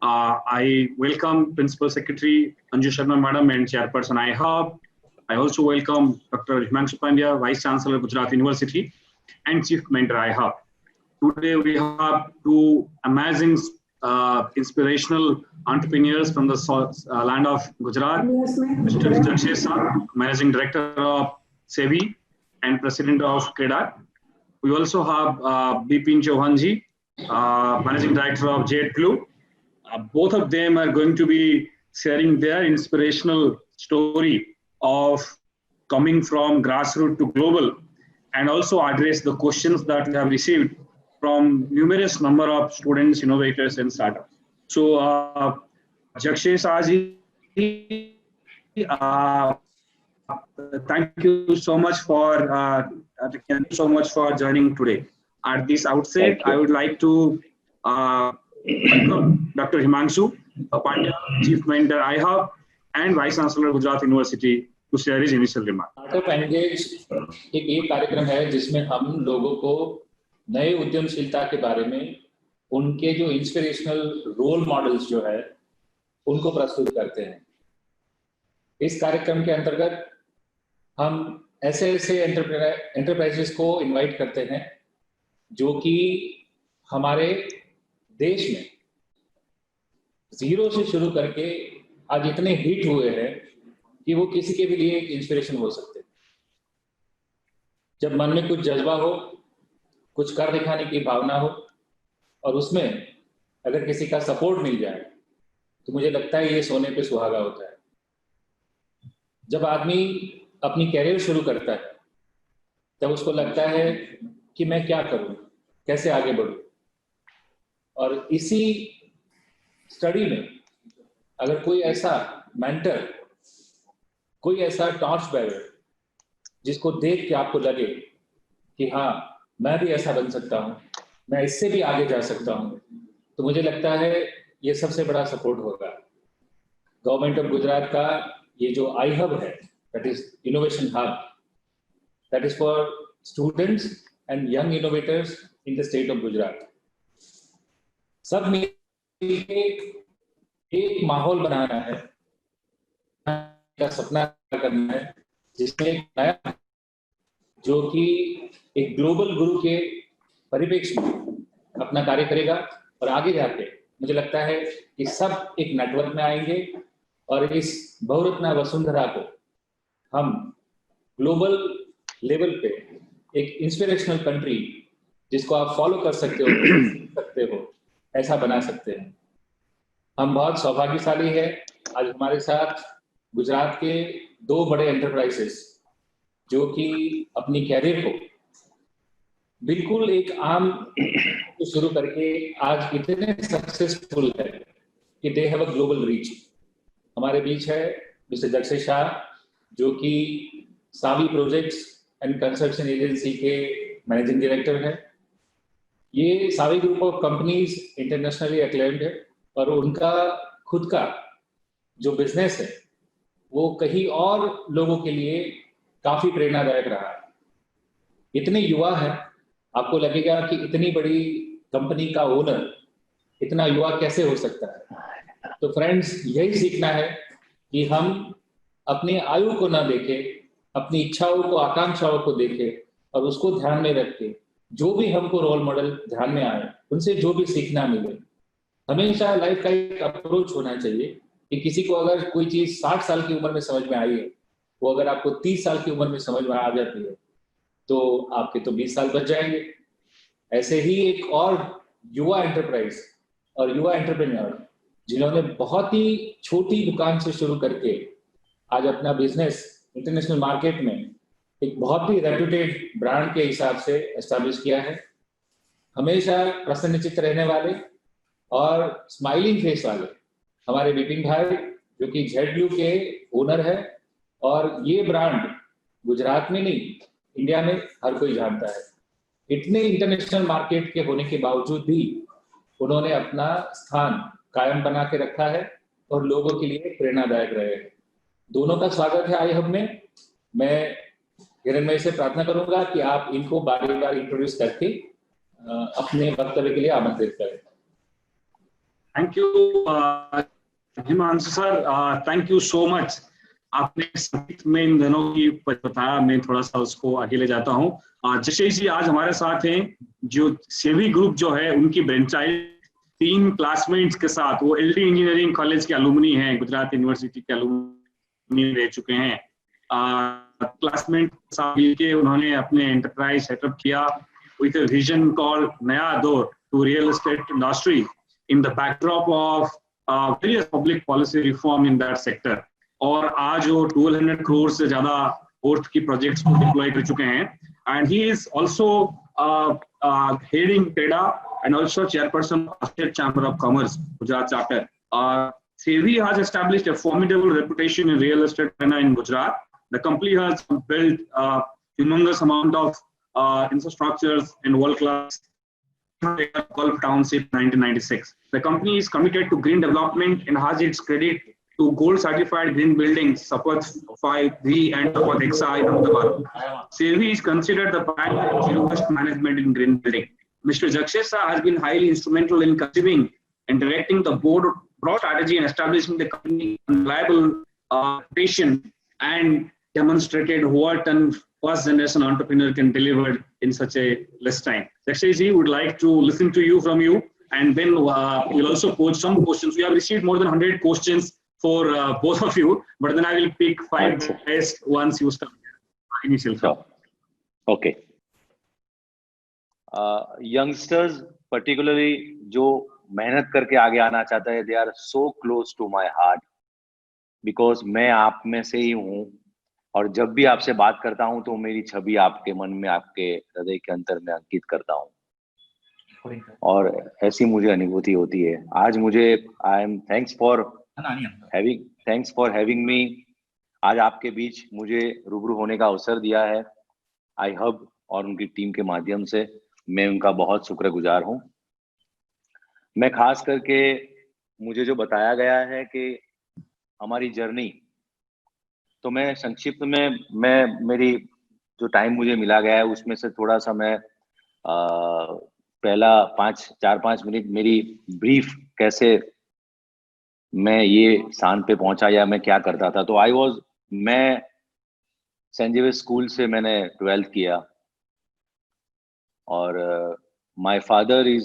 I welcome Principal Secretary Anju Sharma Madam and Chairperson IHUB. I also welcome Dr. Himanshu Pandya, Vice Chancellor Gujarat University and Chief Mentor IHUB. Today we have two amazing, inspirational entrepreneurs from the land of Gujarat, Mr. Jakshesh Shah, Managing Director of SEBI and President of CREDA. We also have Bipin Chauhanji, Managing Director of JetBlue. Both of them are going to be sharing their inspirational story of coming from grassroots to global, and also address the questions that we have received from numerous number of students, innovators, and startups. So, Jakshesh Aji, thank you so much for joining today. At this outset, I would like to welcome Dr. Himanshu Pandya, Chief Mentor IHUB and Vice Chancellor Gujarat University, to share his initial remarks. Startup engage एक कार्यक्रम है जिसमें हम लोगों को नए उद्यमशीलता के बारे में, उनके जो इंस्पिरेशनल रोल मॉडल्स जो है उनको प्रस्तुत करते हैं। इस कार्यक्रम के अंतर्गत हम ऐसे एंटरप्राइजेस को इनवाइट करते हैं जो कि हमारे देश में जीरो से शुरू करके आज इतने हिट हुए हैं कि वो किसी के भी लिए एक इंस्पिरेशन हो सकते हैं। जब मन में कुछ जज्बा हो, कुछ कर दिखाने की भावना हो और उसमें अगर किसी का सपोर्ट मिल जाए तो मुझे लगता है ये सोने पे सुहागा होता है। जब आदमी अपनी कैरियर शुरू करता है तब उसको लगता है कि मैं क्या करूं, कैसे आगे बढ़ूं, और इसी स्टडी में अगर कोई ऐसा मेंटर, कोई ऐसा टॉर्च बेरर जिसको देख के आपको लगे कि हाँ मैं भी ऐसा बन सकता हूँ, मैं इससे भी आगे जा सकता हूँ, तो मुझे लगता है ये सबसे बड़ा सपोर्ट होगा। गवर्नमेंट ऑफ गुजरात का ये जो IHUB है, that is innovation hub, that is for students and young innovators in the state of Gujarat. सब मिलके एक माहौल बनाना है, का सपना करना है, जिसमें एक नया जो कि एक ग्लोबल गुरु के परिप्रेक्ष्य में अपना कार्य करेगा, और आगे जाके मुझे लगता है कि सब एक नेटवर्क में आएंगे और इस बहुरत्ना वसुंधरा को हम ग्लोबल लेवल पे एक इंस्पिरेशनल कंट्री जिसको आप फॉलो कर सकते हो ऐसा बना सकते हैं। हम बहुत सौभाग्यशाली है, आज हमारे साथ गुजरात के दो बड़े एंटरप्राइजेस जो कि अपनी कैरियर को बिल्कुल एक आम को शुरू करके आज इतने सक्सेसफुल है कि they have a global reach. हमारे बीच है मिस्टर जक्षेश शाह जो कि Saavi projects and consultation agency के मैनेजिंग डायरेक्टर है। ये Saavi group of companies internationally acclaimed है और उनका खुद का जो बिजनेस है वो कहीं और लोगों के लिए काफी प्रेरणादायक रहा है। इतने युवा है, आपको लगेगा कि इतनी बड़ी कंपनी का ओनर इतना युवा कैसे हो सकता है। तो फ्रेंड्स, यही सीखना है कि हम अपनी आयु को ना देखें, अपनी इच्छाओं को, आकांक्षाओं को देखें और उसको ध्यान में रख के जो भी हमको रोल मॉडल ध्यान में आए उनसे जो भी सीखना मिले। हमेशा लाइफ का एक अप्रोच होना चाहिए कि किसी को अगर कोई चीज 60 साल की उम्र में समझ में आई है, वो अगर आपको 30 साल की उम्र में समझ में आ जाती है तो आपके तो 20 साल बच जाएंगे। ऐसे ही एक और युवा एंटरप्राइज और युवा एंटरप्रेन्योर जिन्होंने बहुत ही छोटी दुकान से शुरू करके आज अपना बिजनेस इंटरनेशनल मार्केट में एक बहुत ही रेप्यूटेड ब्रांड के हिसाब से एस्टैब्लिश किया है। हमेशा प्रसन्नचित्त रहने वाले और स्माइलिंग फेस वाले हमारे विपिन भाई जो कि जेटब्लू के ओनर है, और ये ब्रांड गुजरात में नहीं इंडिया में हर कोई जानता है। इतने इंटरनेशनल मार्केट के होने के बावजूद भी उन्होंने अपना स्थान कायम बना के रखा है और लोगों के लिए प्रेरणादायक रहे हैं। दोनों का स्वागत है IHUB में। मैं हिरणमय से प्रार्थना करूंगा कि आप इनको बार बार इंट्रोड्यूस करके अपने वक्तव्य के लिए आमंत्रित करें। Thank you Himanshu sir, thank you so much. आपने संगीत में इन दिनों की बताया, मैं थोड़ा सा उसको आगे ले जाता हूँ। जशेश जी आज हमारे साथ हैं, जो सेवी ग्रुप जो है उनकी ब्रांचाइज 3 क्लासमेट्स के साथ, वो एलडी इंजीनियरिंग कॉलेज के अलुमनी हैं, गुजरात यूनिवर्सिटी के अलुमनी रह चुके हैं। क्लासमेट के साथ मिलकर उन्होंने अपने एंटरप्राइज सेटअप किया with a vision called Naya Door to real estate industry in the backdrop of various public policy reform in that sector. और आज वो 1200 करोड़ से ज्यादा वर्थ की प्रोजेक्ट्स को डिप्लॉय कर चुके हैं। And he is also heading TEDA and also chairperson of State Chamber of Commerce, Gujarat chapter. Sevi has established a formidable reputation in real estate in Gujarat. The company has built a humongous amount of infrastructures in world-class Gulf Township 1996. The company is committed to green development and has its credit to gold-certified green buildings, Sapath 5V and Sapath XI in Ahmedabad. Sevi is considered the pioneer of zero-waste management in green building. Mr. Jakshesa has been highly instrumental in conceiving and directing the board broad strategy and establishing the company reliable reputation and demonstrated what a first generation entrepreneur can deliver in such a less time. Jakshesa would like to listen to you from you, and then we'll also pose some questions. We have received more than 100 questions for both of you, but then I will pick 5 best once you start initial. Sure. Okay. Youngsters particularly जो मेहनत करके आगे आना चाहता है, they are so close to my heart, because मैं आप में से ही हूँ, और जब भी आपसे बात करता हूँ तो मेरी छवि आपके मन में, आपके हृदय के अंतर में अंकित करता हूँ, और ऐसी मुझे अनुभूति होती है। आज मुझे I am thanks for having me. आज आपके बीच मुझे रूबरू होने का अवसर दिया है आई हब और उनकी टीम के माध्यम से, मैं उनका बहुत शुक्रगुजार हूँ। मैं खास करके मुझे जो बताया गया है कि हमारी जर्नी, तो मैं संक्षिप्त में मेरी जो टाइम मुझे मिला गया है उसमें से थोड़ा सा मैं पहला 4-5 मिनट मेरी ब्रीफ कैसे मैं ये स्थान पे पहुंचा या मैं क्या करता था। तो मैं सेंट जेवियर्स स्कूल से मैंने 12th किया, और my father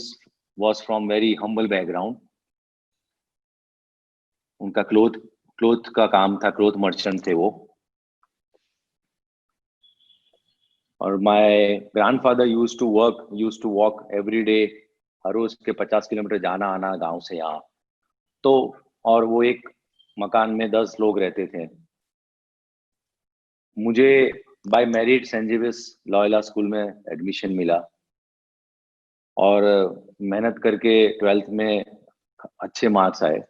was from very humble background. उनका क्लोथ का काम था, क्लोथ मर्चेंट थे वो। और my grandfather used to walk every day, हर रोज के 50 किलोमीटर जाना आना गांव से यहाँ। तो और वो एक मकान में 10 लोग रहते थे। मुझे by merit Saint Xavier's Loyola school में एडमिशन मिला, और मेहनत करके 12th में अच्छे मार्क्स आए,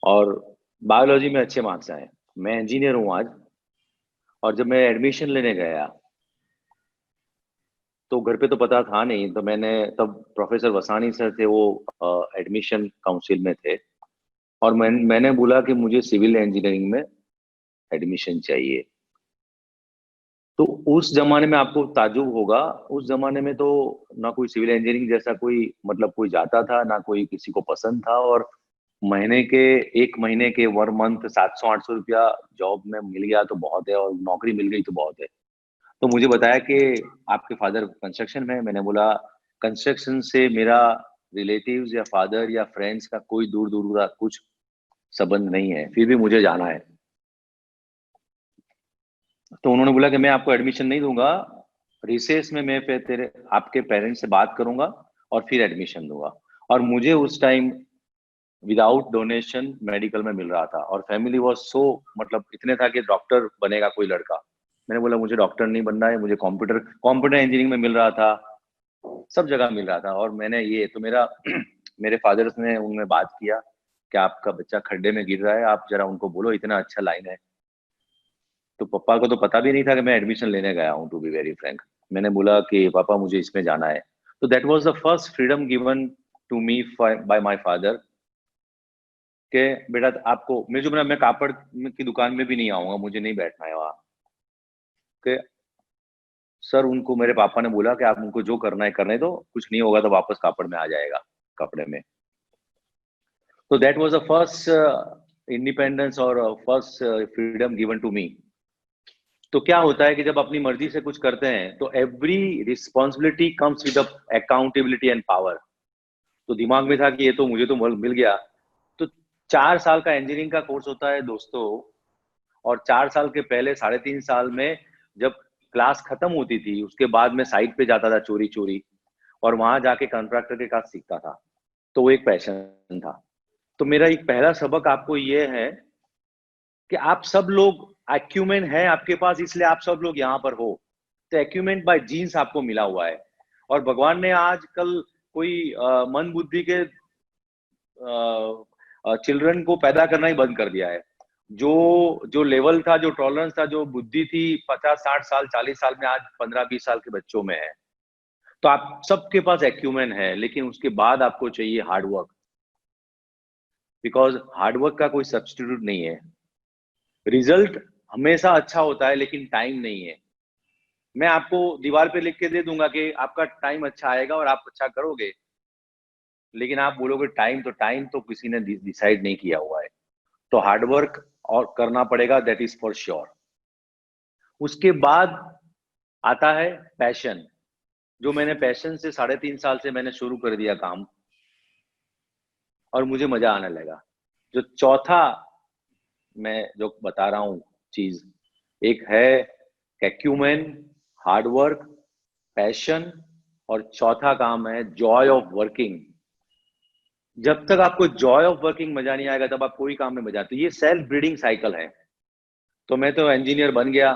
और बायोलॉजी में अच्छे मार्क्स आए। मैं इंजीनियर हूँ आज। और जब मैं एडमिशन लेने गया तो घर पे तो पता था नहीं, तो तब प्रोफेसर वसानी सर थे, वो एडमिशन काउंसिल में थे, और मैंने बोला कि मुझे सिविल इंजीनियरिंग में एडमिशन चाहिए। तो उस जमाने में आपको ताज्जुब होगा, उस जमाने में तो ना कोई सिविल इंजीनियरिंग जैसा कोई जाता था, ना कोई किसी को पसंद था, और एक महीने के 1 मंथ 700-800 रुपया जॉब में मिल गया तो बहुत है, और नौकरी मिल गई तो बहुत है। तो मुझे बताया कि आपके फादर कंस्ट्रक्शन में। मैंने बोला कंस्ट्रक्शन से मेरा रिलेटिव्स या फादर या फ्रेंड्स का कोई दूर का कुछ संबंध नहीं है, फिर भी मुझे जाना है। तो उन्होंने बोला कि मैं आपको एडमिशन नहीं दूंगा, रिसेस में मैं आपके पेरेंट्स से बात करूंगा और फिर एडमिशन दूंगा। और मुझे उस टाइम विदाउट डोनेशन मेडिकल में मिल रहा था, और फैमिली वॉज सो, मतलब इतने था कि डॉक्टर बनेगा कोई लड़का। मैंने बोला मुझे डॉक्टर नहीं बनना है, मुझे कंप्यूटर इंजीनियरिंग में मिल रहा था, सब जगह मिल रहा था। और मैंने तो मेरे फादर्स ने उनमें बात किया कि आपका बच्चा खड्डे में गिर रहा है, आप जरा उनको बोलो, इतना अच्छा लाइन है। तो पापा को तो पता भी नहीं था कि मैं एडमिशन लेने गया हूँ, टू बी वेरी फ्रैंक। मैंने बोला कि पापा मुझे इसमें जाना है। तो that was the first freedom given to me by my father, के बेटा आपको, मैं कापड़ की दुकान में भी नहीं आऊंगा, मुझे नहीं बैठना है वहाँ के। सर उनको, मेरे पापा ने बोला कि आप उनको जो करना है करने दो, कुछ नहीं होगा तो वापस कापड़ में आ जाएगा, कपड़े में। तो that was the first independence और first freedom given to me. तो क्या होता है कि जब अपनी मर्जी से कुछ करते हैं तो every responsibility comes with accountability and power. तो दिमाग में था कि ये तो मुझे तो मिल गया। तो 4 साल का इंजीनियरिंग का कोर्स होता है दोस्तों, और 4 साल के पहले 3.5 साल में जब क्लास खत्म होती थी उसके बाद में साइट पे जाता था चोरी चोरी, और वहां जाके कॉन्ट्रैक्टर के साथ सीखता था। तो वो एक पैशन था। तो मेरा एक पहला सबक आपको ये है कि आप सब लोग एक्यूमेंट है आपके पास, इसलिए आप सब लोग यहाँ पर हो। तो एक्यूमेंट बाय जीन्स आपको मिला हुआ है, और भगवान ने आजकल कोई मन बुद्धि के चिल्ड्रन को पैदा करना ही बंद कर दिया है। जो जो लेवल था, जो टॉलरेंस था, जो बुद्धि थी 50-60 साल 40 साल में, आज 15-20 साल के बच्चों में है। तो आप सबके पास एक्यूमेंट है, लेकिन उसके बाद आपको चाहिए हार्डवर्क, बिकॉज हार्डवर्क का कोई सब्स्टिट्यूट नहीं है। रिजल्ट हमेशा अच्छा होता है लेकिन टाइम नहीं है। मैं आपको दीवार पे लिख के दे दूंगा कि आपका टाइम अच्छा आएगा और आप अच्छा करोगे, लेकिन आप बोलोगे टाइम तो किसी ने डिसाइड नहीं किया हुआ है। तो हार्डवर्क और करना पड़ेगा, दैट इज फॉर श्योर। उसके बाद आता है पैशन, जो मैंने पैशन से 3.5 साल से मैंने शुरू कर दिया काम, और मुझे मजा आने लगा। जो चौथा मैं जो बता रहा हूं चीज, एक है एक्यूमेन, हार्डवर्क, पैशन, और चौथा काम है जॉय ऑफ वर्किंग। जब तक आपको जॉय ऑफ वर्किंग मजा नहीं आएगा तब आप कोई काम में मजा। तो ये सेल्फ ब्रीडिंग साइकिल है। तो मैं तो इंजीनियर बन गया,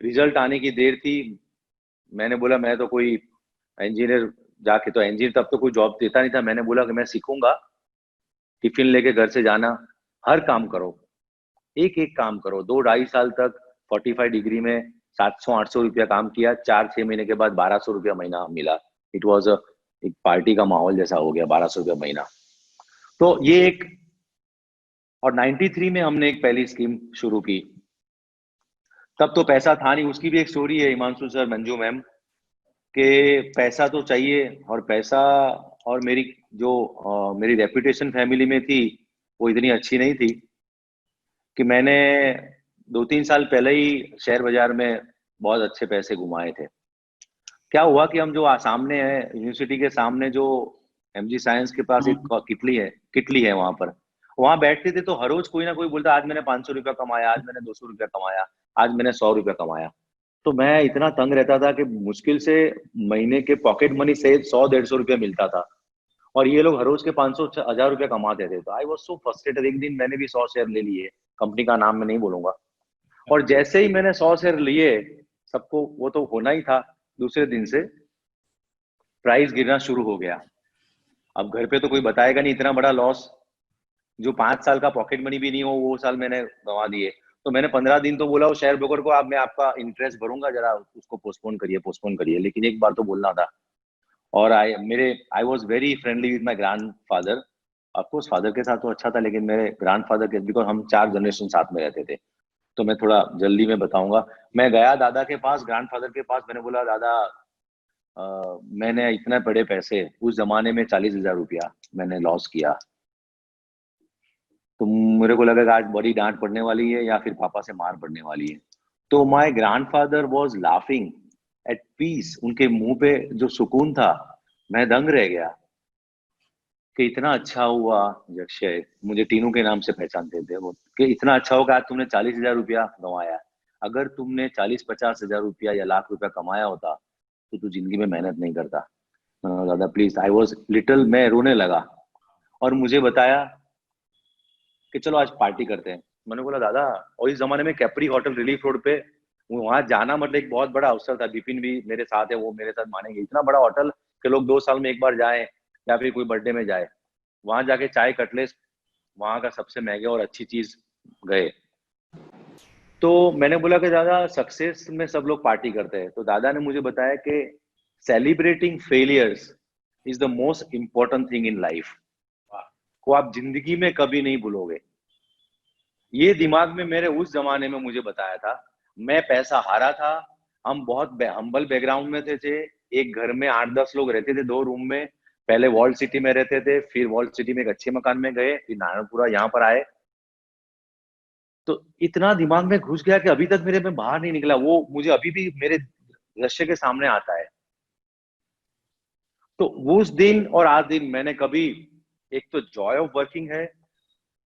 रिजल्ट आने की देर थी, मैंने बोला मैं तो कोई इंजीनियर जाके, तो इंजीनियर तब तो कोई जॉब देता नहीं था। मैंने बोला कि मैं सीखूंगा, टिफिन लेके घर से जाना, हर काम करो, एक एक काम करो। 2-2.5 साल तक 45 डिग्री में 700-800 रुपया काम किया। 4-6 महीने के बाद 1200 रुपया महीना मिला। इट वॉज एक पार्टी का माहौल जैसा हो गया, 1200 रुपया महीना। तो ये एक, और 93 में हमने एक पहली स्कीम शुरू की। तब तो पैसा था नहीं। उसकी भी एक स्टोरी है हिमांशु सर, मंजू मैम, कि पैसा तो चाहिए, और पैसा, और मेरी जो मेरी रेपुटेशन फैमिली में थी वो इतनी अच्छी नहीं थी कि मैंने 2-3 साल पहले ही शेयर बाजार में बहुत अच्छे पैसे घुमाए थे। क्या हुआ कि हम जो सामने है, यूनिवर्सिटी के सामने जो एमजी साइंस के पास एक किटली है वहां बैठते थे, तो हर रोज कोई ना कोई बोलता आज मैंने 500 रुपया कमाया, आज मैंने 200 रुपया कमाया, आज मैंने 100 रुपया कमाया। तो मैं इतना तंग रहता था कि मुश्किल से महीने के पॉकेट मनी से 100-150 रुपया मिलता था, और ये लोग हर रोज के 500-1000 रुपया कमाते थे। तो आई वॉज सो फ्रस्ट्रेटेड। एक दिन मैंने भी 100 शेयर ले लिए, कंपनी का नाम मैं नहीं बोलूंगा, और जैसे ही मैंने 100 शेयर लिए, सबको वो तो होना ही था, दूसरे दिन से प्राइस गिरना शुरू हो गया। अब घर पे तो कोई बताएगा नहीं, इतना बड़ा लॉस जो 5 साल का पॉकेट मनी भी नहीं हो वो साल मैंने गंवा दिए। तो मैंने 15 दिन तो बोला वो शेयर ब्रोकर को, अब मैं आपका इंटरेस्ट भरूंगा, जरा उसको पोस्टपोन करिए, लेकिन एक बार तो बोलना था। और I was very friendly with my grand father. Of course father के साथ तो अच्छा था, लेकिन मेरे ग्रैंड फादर के, बिकॉज हम 4 जनरेशन साथ में रहते थे। तो मैं थोड़ा जल्दी में बताऊंगा। मैं गया दादा के पास, ग्रैंड फादर के पास, मैंने बोला दादा मैंने इतने बड़े पैसे, उस जमाने में 40,000 रुपया मैंने लॉस किया। तो मेरे को लगा आज बड़ी डांट पड़ने वाली है या फिर पापा से मार पड़ने वाली है। तो my grandfather was laughing at peace. उनके मुंह पे जो सुकून था, मैं दंग रह गया कि इतना अच्छा हुआ। अक्षय, मुझे टीनू के नाम से पहचानते थे वो, कि इतना अच्छा होगा आज तुमने 40,000 रुपया गंवाया। अगर तुमने 40-50 हजार रुपया या लाख रुपया कमाया होता तो तू जिंदगी में मेहनत नहीं करता। दादा प्लीज, आई वॉज लिटिल, मैं रोने लगा। और मुझे बताया कि चलो आज पार्टी करते हैं। मैंने बोला दादा, और इस जमाने में कैप्री होटल रिलीफ रोड पे, वहां जाना मतलब एक बहुत बड़ा अवसर था। बिपिन भी मेरे साथ है, वो मेरे साथ मानेंगे, इतना बड़ा होटल कि लोग 2 साल में एक बार जाए या फिर कोई बर्थडे में जाए। वहां जाके चाय कटलेस, वहां का सबसे महंगे और अच्छी चीज गए। तो मैंने बोला कि दादा सक्सेस में सब लोग पार्टी करते हैं। तो दादा ने मुझे बताया कि celebrating failures is the most important thing in life, को आप जिंदगी में कभी नहीं भूलोगे। ये दिमाग में मेरे उस जमाने में मुझे बताया था। मैं पैसा हारा था, हम बहुत हम्बल बैकग्राउंड में थे। एक घर में 8-10 लोग रहते थे, 2 रूम में। पहले वॉल्ड सिटी में रहते थे, फिर वॉल्ड सिटी में एक अच्छे मकान में गए, फिर नारायणपुरा यहाँ पर आए। तो इतना दिमाग में घुस गया कि अभी तक मेरे में बाहर नहीं निकला। वो मुझे अभी भी मेरे दृश्य के सामने आता है। तो उस दिन और आज दिन मैंने कभी, एक तो जॉय ऑफ वर्किंग है,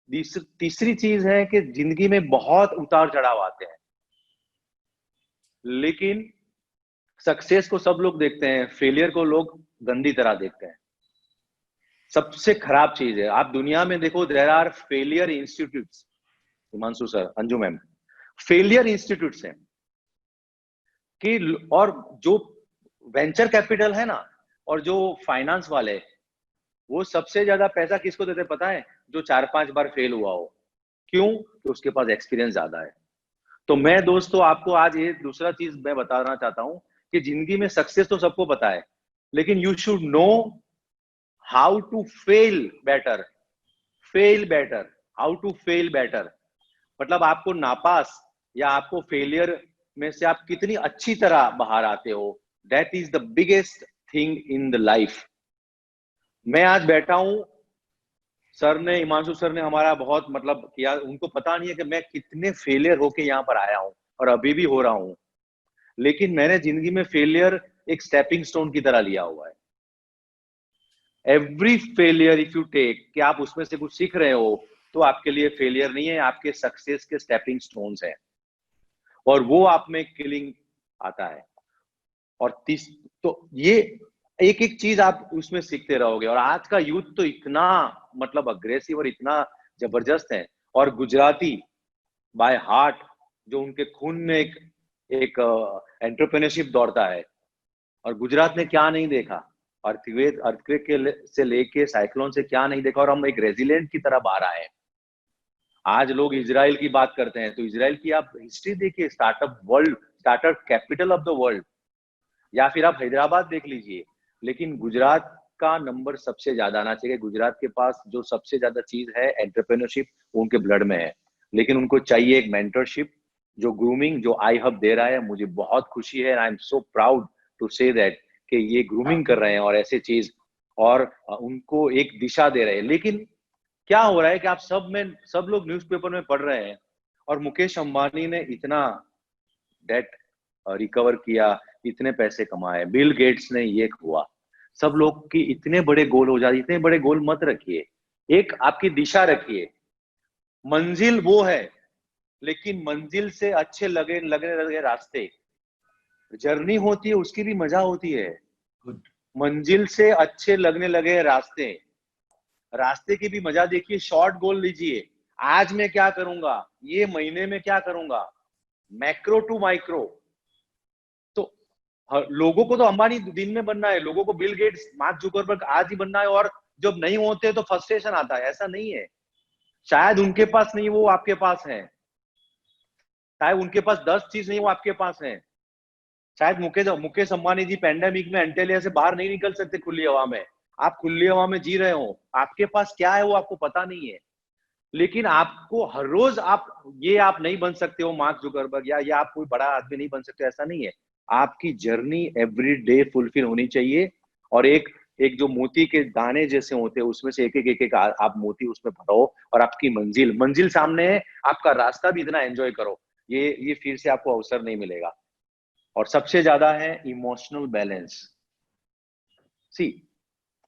तीसरी चीज है कि जिंदगी में बहुत उतार चढ़ाव आते हैं, लेकिन सक्सेस को सब लोग देखते हैं, फेलियर को लोग गंदी तरह देखते हैं। सबसे खराब चीज है, आप दुनिया में देखो, there are failure institutes, Himanshu sir, Anju ma'am, failure institutes हैं कि, और जो वेंचर कैपिटल है ना, और जो फाइनेंस वाले, वो सबसे ज्यादा पैसा किसको देते पता है? जो 4-5 बार फेल हुआ हो। क्यों? तो उसके पास एक्सपीरियंस ज्यादा है। तो मैं दोस्तों आपको आज ये दूसरा चीज मैं बताना चाहता हूं कि जिंदगी में सक्सेस तो सबको पता है, लेकिन you should know how to fail better. Fail better, how to fail better, मतलब आपको नापास या आपको फेलियर में से आप कितनी अच्छी तरह बाहर आते हो, that is the biggest thing in the life. मैं आज बैठा हूं, सर ने, हिमांशु सर ने हमारा बहुत मतलब किया, उनको पता नहीं है कि मैं कितने फेलियर होके यहाँ पर आया हूं और अभी भी हो रहा हूं, लेकिन मैंने जिंदगी में फेलियर एक स्टेपिंग स्टोन की तरह लिया हुआ है। Every failure if you take, कि आप उसमें से कुछ सीख रहे हो, तो आपके लिए फेलियर नहीं है, आपके सक्सेस के स्टेपिंग स्टोन्स हैं, और वो आप में किलिंग आता है। और तो ये एक एक चीज आप उसमें सीखते रहोगे। और आज का यूथ तो इतना मतलब अग्रेसिव और इतना जबरदस्त है, और गुजराती बाय हार्ट, जो उनके खून में एक एंटरप्रेन्योरशिप दौड़ता है। और गुजरात ने क्या नहीं देखा, अर्थक्वेक से लेके साइक्लोन से क्या नहीं देखा, और हम एक रेजिलेंट की तरह बाहर आए। आज लोग इजराइल की बात करते हैं, तो इजराइल की आप हिस्ट्री देखिए, startup capital of the world, या फिर आप हैदराबाद देख लीजिए। लेकिन गुजरात का नंबर सबसे ज्यादा आना चाहिए। गुजरात के पास जो सबसे ज्यादा चीज है, एंटरप्रेन्योरशिप, उनके ब्लड में है, लेकिन उनको चाहिए एक मेंटरशिप, जो ग्रूमिंग, जो आई हब दे रहा है। मुझे बहुत खुशी है, I am so proud to say that, कि ये ग्रूमिंग कर रहे हैं और ऐसे चीज, और उनको एक दिशा दे रहे हैं। लेकिन क्या हो रहा है कि आप सब लोग न्यूज़पेपर में पढ़ रहे हैं, और मुकेश अंबानी ने इतना डेट रिकवर किया, इतने पैसे कमाए, बिल गेट्स ने ये हुआ, सब लोग की इतने बड़े गोल हो जाते। इतने बड़े गोल मत रखिए, एक आपकी दिशा रखिए। मंजिल वो है, लेकिन मंजिल से अच्छे लगने लगे रास्ते, जर्नी होती है, उसकी भी मजा होती है। मंजिल से अच्छे लगने लगे रास्ते, रास्ते की भी मजा देखिए। शॉर्ट गोल लीजिए, आज मैं क्या करूंगा, ये महीने में क्या करूंगा, मैक्रो टू माइक्रो। तो लोगों को तो अंबानी दिन में बनना है, लोगों को बिल गेट्स, मार्क जुकरबर्ग आज ही बनना है, और जब नहीं होते तो फ्रस्ट्रेशन आता है। ऐसा नहीं है, शायद उनके पास नहीं, वो आपके पास है। शायद उनके पास 10 चीज नहीं, वो आपके पास है। शायद मुकेश अंबानी जी पैंडेमिक में एंटेलिया से बाहर नहीं निकल सकते खुली हवा में, आप खुली हवा में जी रहे हो। आपके पास क्या है वो आपको पता नहीं है, लेकिन आपको हर रोज आप नहीं बन सकते हो मार्क जुकरबर्ग, या आप कोई बड़ा आदमी नहीं बन सकते, ऐसा नहीं है। आपकी जर्नी एवरी डे फुलफिल होनी चाहिए, और एक एक जो मोती के दाने जैसे होते हैं, उसमें से एक आप मोती उसमें भरो, और आपकी मंजिल सामने है, आपका रास्ता भी इतना एंजॉय करो, ये फिर से आपको अवसर नहीं मिलेगा। और सबसे ज्यादा है इमोशनल बैलेंस। सी,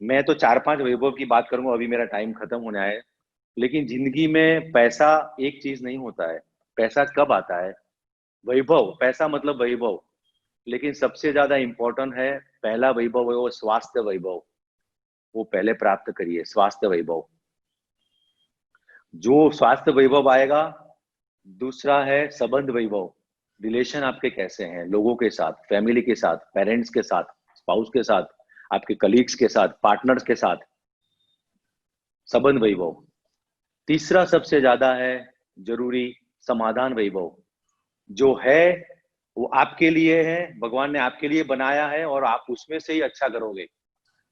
मैं तो 4-5 वैभव की बात करूंगा, अभी मेरा टाइम खत्म होने आया है, लेकिन जिंदगी में पैसा एक चीज नहीं होता है। पैसा कब आता है? वैभव, पैसा मतलब वैभव, लेकिन सबसे ज्यादा इंपॉर्टेंट है, पहला वैभव है वो स्वास्थ्य वैभव, वो पहले प्राप्त करिए, स्वास्थ्य वैभव। जो स्वास्थ्य वैभव आएगा, दूसरा है संबंध वैभव। रिलेशन आपके कैसे हैं, लोगों के साथ, फैमिली के साथ, पेरेंट्स के साथ, स्पाउस के साथ, आपके कलीग्स के साथ, पार्टनर्स के साथ, संबंध वैभव। तीसरा सबसे ज्यादा है जरूरी, समाधान वैभव। जो है वो आपके लिए है, भगवान ने आपके लिए बनाया है, और आप उसमें से ही अच्छा करोगे।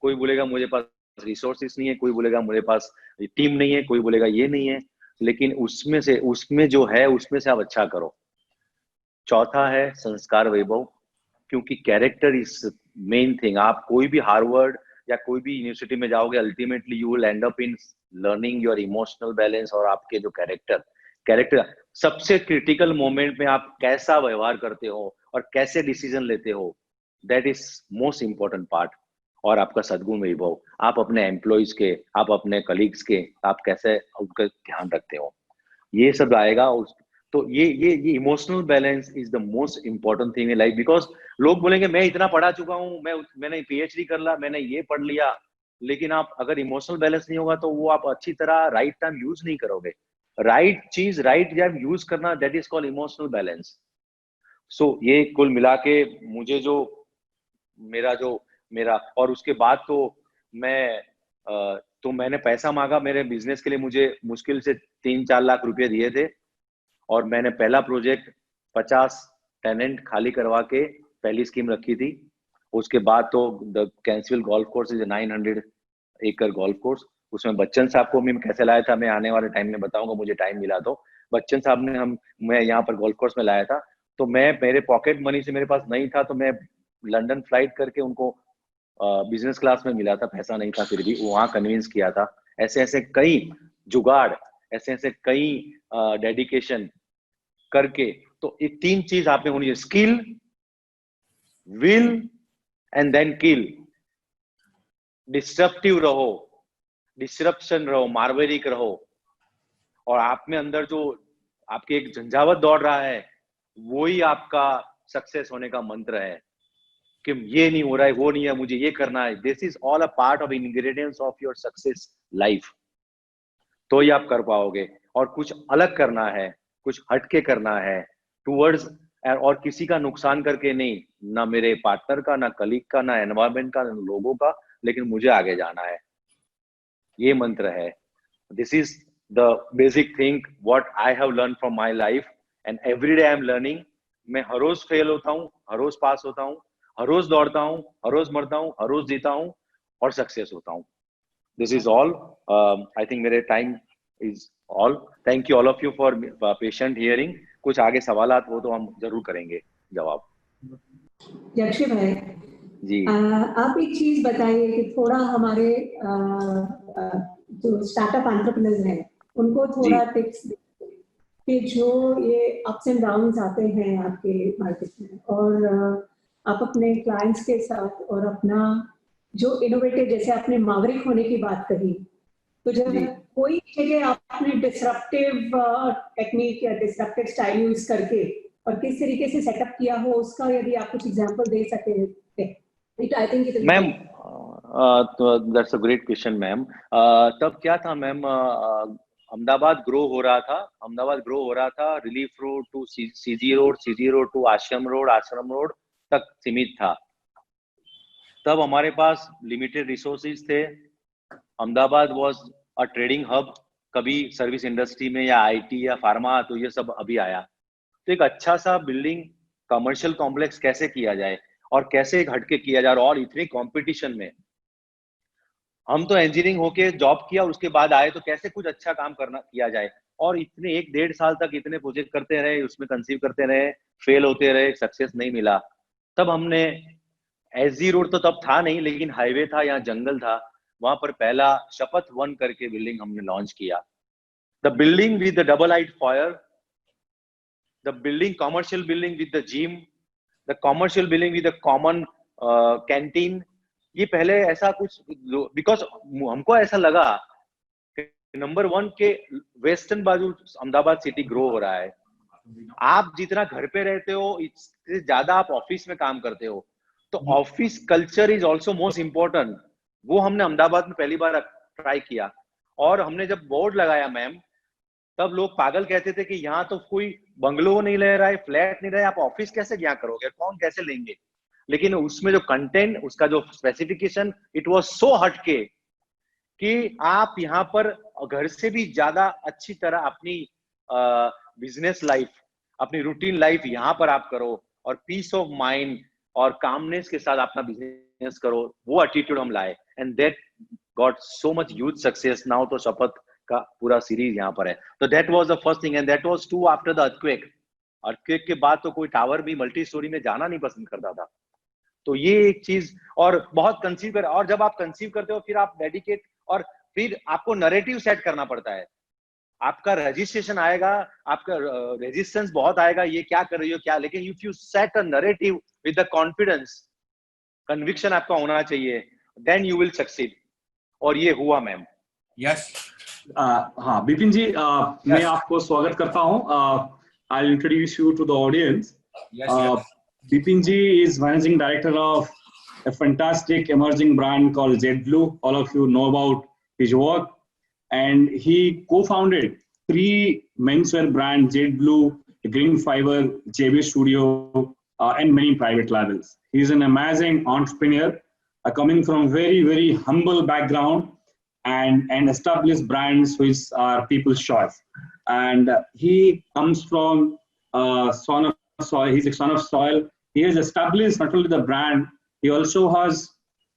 कोई बोलेगा मुझे पास रिसोर्सेस नहीं है, कोई बोलेगा मुझे पास टीम नहीं है, कोई बोलेगा ये नहीं है, लेकिन उसमें जो है उसमें से आप अच्छा करो। चौथा है संस्कार वैभव, क्योंकि कैरेक्टर इज मेन थिंग। आप कोई भी हार्वर्ड या कोई भी यूनिवर्सिटी में जाओगे, ultimately you will and up in learning your emotional balance और आपके जो कैरेक्टर सबसे क्रिटिकल मोमेंट में आप कैसा व्यवहार करते हो और कैसे डिसीजन लेते हो, that is most important part. और आपका सद्गुण वैभव, आप अपने एम्प्लॉइज के, आप अपने कलीग्स के, आप कैसे उनका ध्यान रखते हो, ये सब आएगा। तो ये emotional balance is the most important thing in life. Because लोग बोलेंगे मैं इतना पढ़ा चुका हूँ, मैंने पीएचडी कर लिया, मैंने ये पढ़ लिया, लेकिन आप अगर इमोशनल बैलेंस नहीं होगा तो वो आप अच्छी तरह राइट टाइम यूज नहीं करोगे। राइट चीज राइट टाइम यूज करना, that is called emotional balance. So ये कुल मिला के मुझे जो मेरा और उसके बाद तो मैंने पैसा मांगा मेरे बिजनेस के लिए, मुझे मुश्किल से 3-4 लाख रुपए दिए थे, और मैंने पहला प्रोजेक्ट 50 टेनेंट खाली करवा के पहली स्कीम रखी थी। उसके बाद तो द कैंसविल गोल्फ कोर्स इज 900 एकड़ गोल्फ कोर्स, उसमें बच्चन साहब को मैं कैसे लाया था मैं आने वाले टाइम में बताऊंगा, मुझे टाइम मिला तो। बच्चन साहब ने मैं यहाँ पर गोल्फ कोर्स में लाया था, तो मेरे पॉकेट मनी से मेरे पास नहीं था, तो मैं लंदन फ्लाइट करके उनको बिजनेस क्लास में मिला था, पैसा नहीं था फिर भी वहां कन्विंस किया था। ऐसे ऐसे कई जुगाड़, ऐसे ऐसे कई डेडिकेशन करके, तो ये 3 चीज आपने होनी है, skill, will and then kill. Disruptive रहो, डिस्ट्रप्शन रहो, मार्वेरिक रहो, और आप में अंदर जो आपके एक झंझावत दौड़ रहा है, वो ही आपका सक्सेस होने का मंत्र है कि ये नहीं हो रहा है, वो नहीं है, मुझे ये करना है। This is all a part of ingredients of your success life. तो ही आप कर पाओगे। और कुछ अलग करना है, कुछ हटके करना है टूवर्ड्स, और किसी का नुकसान करके नहीं, ना मेरे पार्टनर का, ना कलीग का, ना एनवायरमेंट का, ना लोगों का, लेकिन मुझे आगे जाना है, ये मंत्र है। This is the basic thing what I have learn from my life, and every day I am learning. मैं हर रोज फेल होता हूँ, हर रोज पास होता हूँ, हर रोज दौड़ता हूँ, हर रोज मरता हूँ, हर रोज जीता हूँ और सक्सेस होता हूँ। This is all. I think मेरे time is all. Thank you all of you for patient hearing. कुछ आगे सवालात हो तो हम जरूर करेंगे जवाब। यक्षी भाई जी आप एक चीज बताइए कि थोड़ा हमारे जो स्टार्टअप एंटरप्रेन्योर्स हैं उनको थोड़ा टिप्स कि जो ये अप्स एंड डाउन्स आते हैं आपके मार्केट में, और आप अपने क्लाइंट्स के साथ और अपना जो इनोवेटिव, जैसे आपने मावरिक होने की बात कही, तो जब कोई जगह आपने डिसरप्टिव टेक्निक या डिसरप्टिव स्टाइल यूज करके और किस तरीके से सेटअप किया हो, उसका यदि आप कुछ एग्जांपल दे सके। I think ma'am that's a great question ma'am. तब क्या था मैम, अहमदाबाद ग्रो हो रहा था, relief road to CG road to Ashram road तक सीमित था। तब हमारे पास लिमिटेड रिसोर्सेज थे। Ahmedabad was a trading hub, कभी सर्विस इंडस्ट्री में या आईटी या फार्मा, तो ये सब अभी आया। तो एक अच्छा सा बिल्डिंग कमर्शियल कॉम्प्लेक्स कैसे किया जाए और कैसे एक हटके किया जाए, और इतने कंपटीशन में हम तो इंजीनियरिंग होके जॉब किया, उसके बाद आए तो कैसे कुछ अच्छा काम किया जाए। और इतने 1-1.5 साल तक इतने प्रोजेक्ट करते रहे, उसमें कंसीव करते रहे, फेल होते रहे, सक्सेस नहीं मिला। तब हमने एसजी रोड तो तब था नहीं, लेकिन हाईवे था, यहाँ जंगल था, वहां पर पहला शपथ 1 करके बिल्डिंग हमने लॉन्च किया। The building with the double height fire, the building commercial building with the gym, the commercial building with the common canteen. ये पहले ऐसा कुछ, बिकॉज हमको ऐसा लगा नंबर 1 के वेस्टर्न बाजू अहमदाबाद सिटी ग्रो हो रहा है। आप जितना घर पे रहते हो, इससे ज्यादा आप ऑफिस में काम करते हो, तो office culture is also most important. वो हमने अहमदाबाद में पहली बार ट्राई किया। और हमने जब बोर्ड लगाया मैम, तब लोग पागल कहते थे कि यहाँ तो कोई बंगलो नहीं ले रहा है, फ्लैट नहीं रहा है, आप ऑफिस कैसे यहाँ करोगे, कौन कैसे लेंगे। लेकिन उसमें जो कंटेंट, उसका जो स्पेसिफिकेशन, इट वाज सो हटके कि आप यहाँ पर घर से भी ज्यादा अच्छी तरह अपनी बिजनेस लाइफ, अपनी रूटीन लाइफ यहाँ पर आप करो, और पीस ऑफ माइंड और कामनेस के साथ अपना बिजनेस करो। वो एटीट्यूड हम लाए, and that got so much huge success. Now तो शपथ का पूरा सीरीज यहाँ पर है। तो that was the first thing, and that was two after the earthquake. Earthquake के बाद तो कोई टावर भी मल्टी स्टोरी में जाना नहीं पसंद करता था। तो ये एक चीज, और बहुत कंसीव कर, और जब आप कंसीव करते हो फिर आप डेडिकेट, और फिर आपको नरेटिव सेट करना पड़ता है। आपका रजिस्ट्रेशन आएगा, आपका रेजिस्टेंस बहुत आएगा, ये क्या कर रही हो क्या, लेकिन if you set a narrative with the confidence, conviction आपका होना चाहिए, देन यू विल सक्सीड। और ये हुआ मैम। यस हाँ बिपिन जी, मैं आपको स्वागत करता हूँ। I'll introduce you to the audience. yes. Bipin ji is managing director of a fantastic emerging brand called JetBlue. All of you know about his work, and he co-founded 3 menswear brands: JetBlue, Green Fiber, JB Studio, and many private labels. He is an amazing entrepreneur, coming from very humble background, and established brands which are people's choice. And he comes from son of soil. He's a son of soil. He has established not only the brand, he also has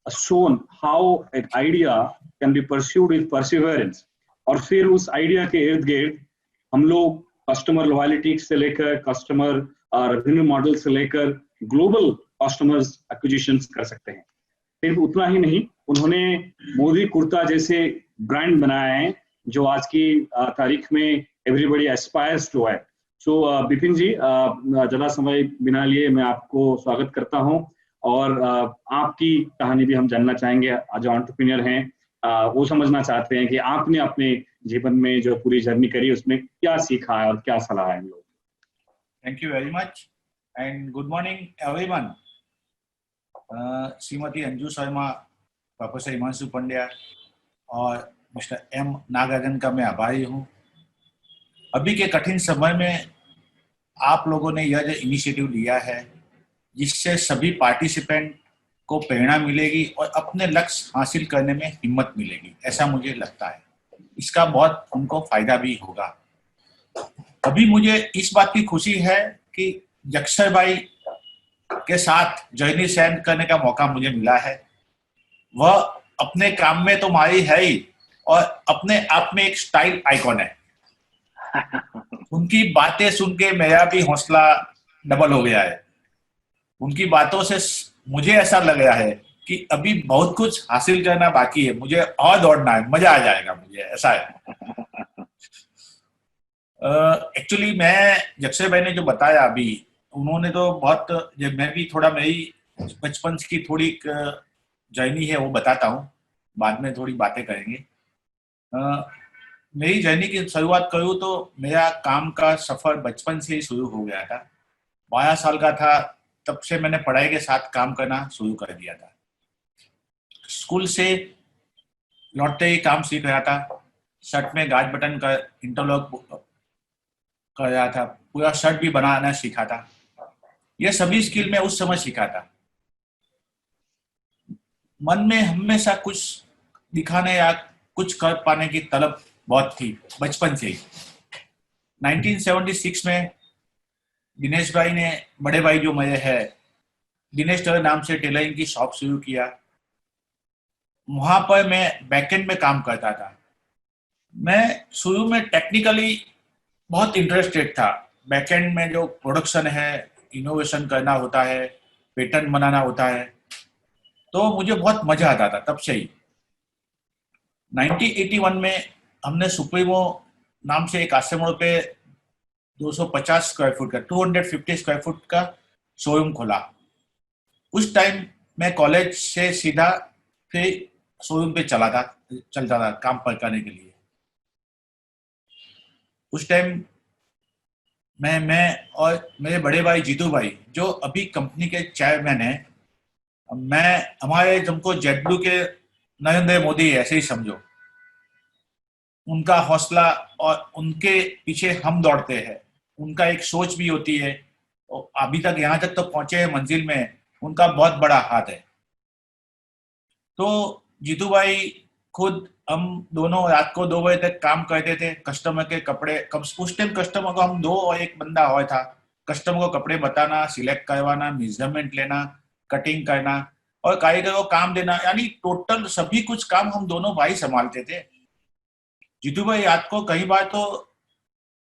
shown how an idea can be pursued with perseverance. और फिर उस idea के इर्द गिर्द हम लोग customer loyalty से लेकर कस्टमर रेवेन्यू मॉडल से लेकर ग्लोबल कस्टमर्स एक्विजिशन कर सकते हैं। सिर्फ उतना ही नहीं, उन्होंने मोदी कुर्ता जैसे ब्रांड बनाए हैं जो आज की तारीख में एवरीबॉडी एस्पायर्स टू है। सो बिपिन जी, ज्यादा समय बिना लिए मैं आपको स्वागत करता हूं, और आपकी कहानी भी हम जानना चाहेंगे। आज एंटरप्रेन्योर हैं, वो समझना चाहते हैं कि आपने अपने जीवन में जो पूरी जर्नी करी उसमें क्या सीखा है और क्या सलाह है हम लोग। Thank you very much and good morning everyone. Shrimati Anju Sharma, professor Himanshu Pandya और मिस्टर एम नागराजन का मैं आभारी हूँ। अभी के कठिन समय में आप लोगों ने यह जो इनिशिएटिव लिया है, जिससे सभी पार्टिसिपेंट को प्रेरणा मिलेगी और अपने लक्ष्य हासिल करने में हिम्मत मिलेगी, ऐसा मुझे लगता है। इसका बहुत उनको फायदा भी होगा। अभी मुझे इस बात की खुशी है कि जक्सर भाई के साथ जर्नी शेयर करने का मौका मुझे मिला है। वह अपने काम में तो माहिर है ही, और अपने आप में एक स्टाइल आइकॉन है। उनकी बातें सुन के मेरा भी हौसला डबल हो गया है। उनकी बातों से मुझे ऐसा लग रहा है कि अभी बहुत कुछ हासिल करना बाकी है, मुझे और दौड़ना है, मजा आ जाएगा मुझे, ऐसा है। एक्चुअली मैं जक्सर भाई ने जो बताया अभी, उन्होंने तो बहुत, मैं भी थोड़ा मेरी बचपन की थोड़ी जर्नी है वो बताता हूँ, बाद में थोड़ी बातें करेंगे। मेरी जर्नी की शुरुआत करूँ तो मेरा काम का सफर बचपन से ही शुरू हो गया था। 12 साल का था तब से मैंने पढ़ाई के साथ काम करना शुरू कर दिया था। स्कूल से लौटते ही काम सीख रहा था, शर्ट में गाज बटन का इंटरलॉक कर रहा था, पूरा शर्ट भी बनाना सीखा था। यह सभी स्किल मैं उस समय सीखा था। मन में हमेशा कुछ दिखाने या कुछ कर पाने की तलब बहुत थी बचपन से ही। 1976 में दिनेश भाई ने, बड़े भाई जो मेरे है, दिनेश टेलर नाम से टेलरिंग की शॉप शुरू किया। वहां पर मैं बैकएंड में काम करता था। मैं शुरू में टेक्निकली बहुत इंटरेस्टेड था। बैकएंड में जो प्रोडक्शन है, इनोवेशन करना होता है, पैटर्न बनाना होता है, तो मुझे बहुत मजा आता था तब से ही। 1981 में हमने सुप्रीमो नाम से एक आश्रम रोड पे 250 स्क्वायर फुट का, 250 स्क्वायर फुट का शोरूम खोला। उस टाइम मैं कॉलेज से सीधा फिर शोरूम पे चलता था काम पर करने के लिए। उस टाइम मैं और मेरे बड़े भाई जीतू भाई, जो अभी कंपनी के चेयरमैन है, हमारे तुमको जेटब्लू के नरेंद्र मोदी ऐसे ही समझो। उनका हौसला और उनके पीछे हम दौड़ते हैं। उनका एक सोच भी होती है, और अभी तक यहाँ तक तो पहुंचे हैं मंजिल में, उनका बहुत बड़ा हाथ है। तो जीतू भाई खुद, हम दोनों रात को 2 बजे तक काम करते थे। कस्टमर के कपड़े, उस टाइम कस्टमर को हम 2 और 1 बंदा हुआ था। कस्टमर को कपड़े बताना, सिलेक्ट करवाना, मेजरमेंट लेना, कटिंग करना और कारीगर को काम देना, यानी टोटल सभी कुछ काम हम दोनों भाई संभालते थे। जीतू भाई रात को कई बार तो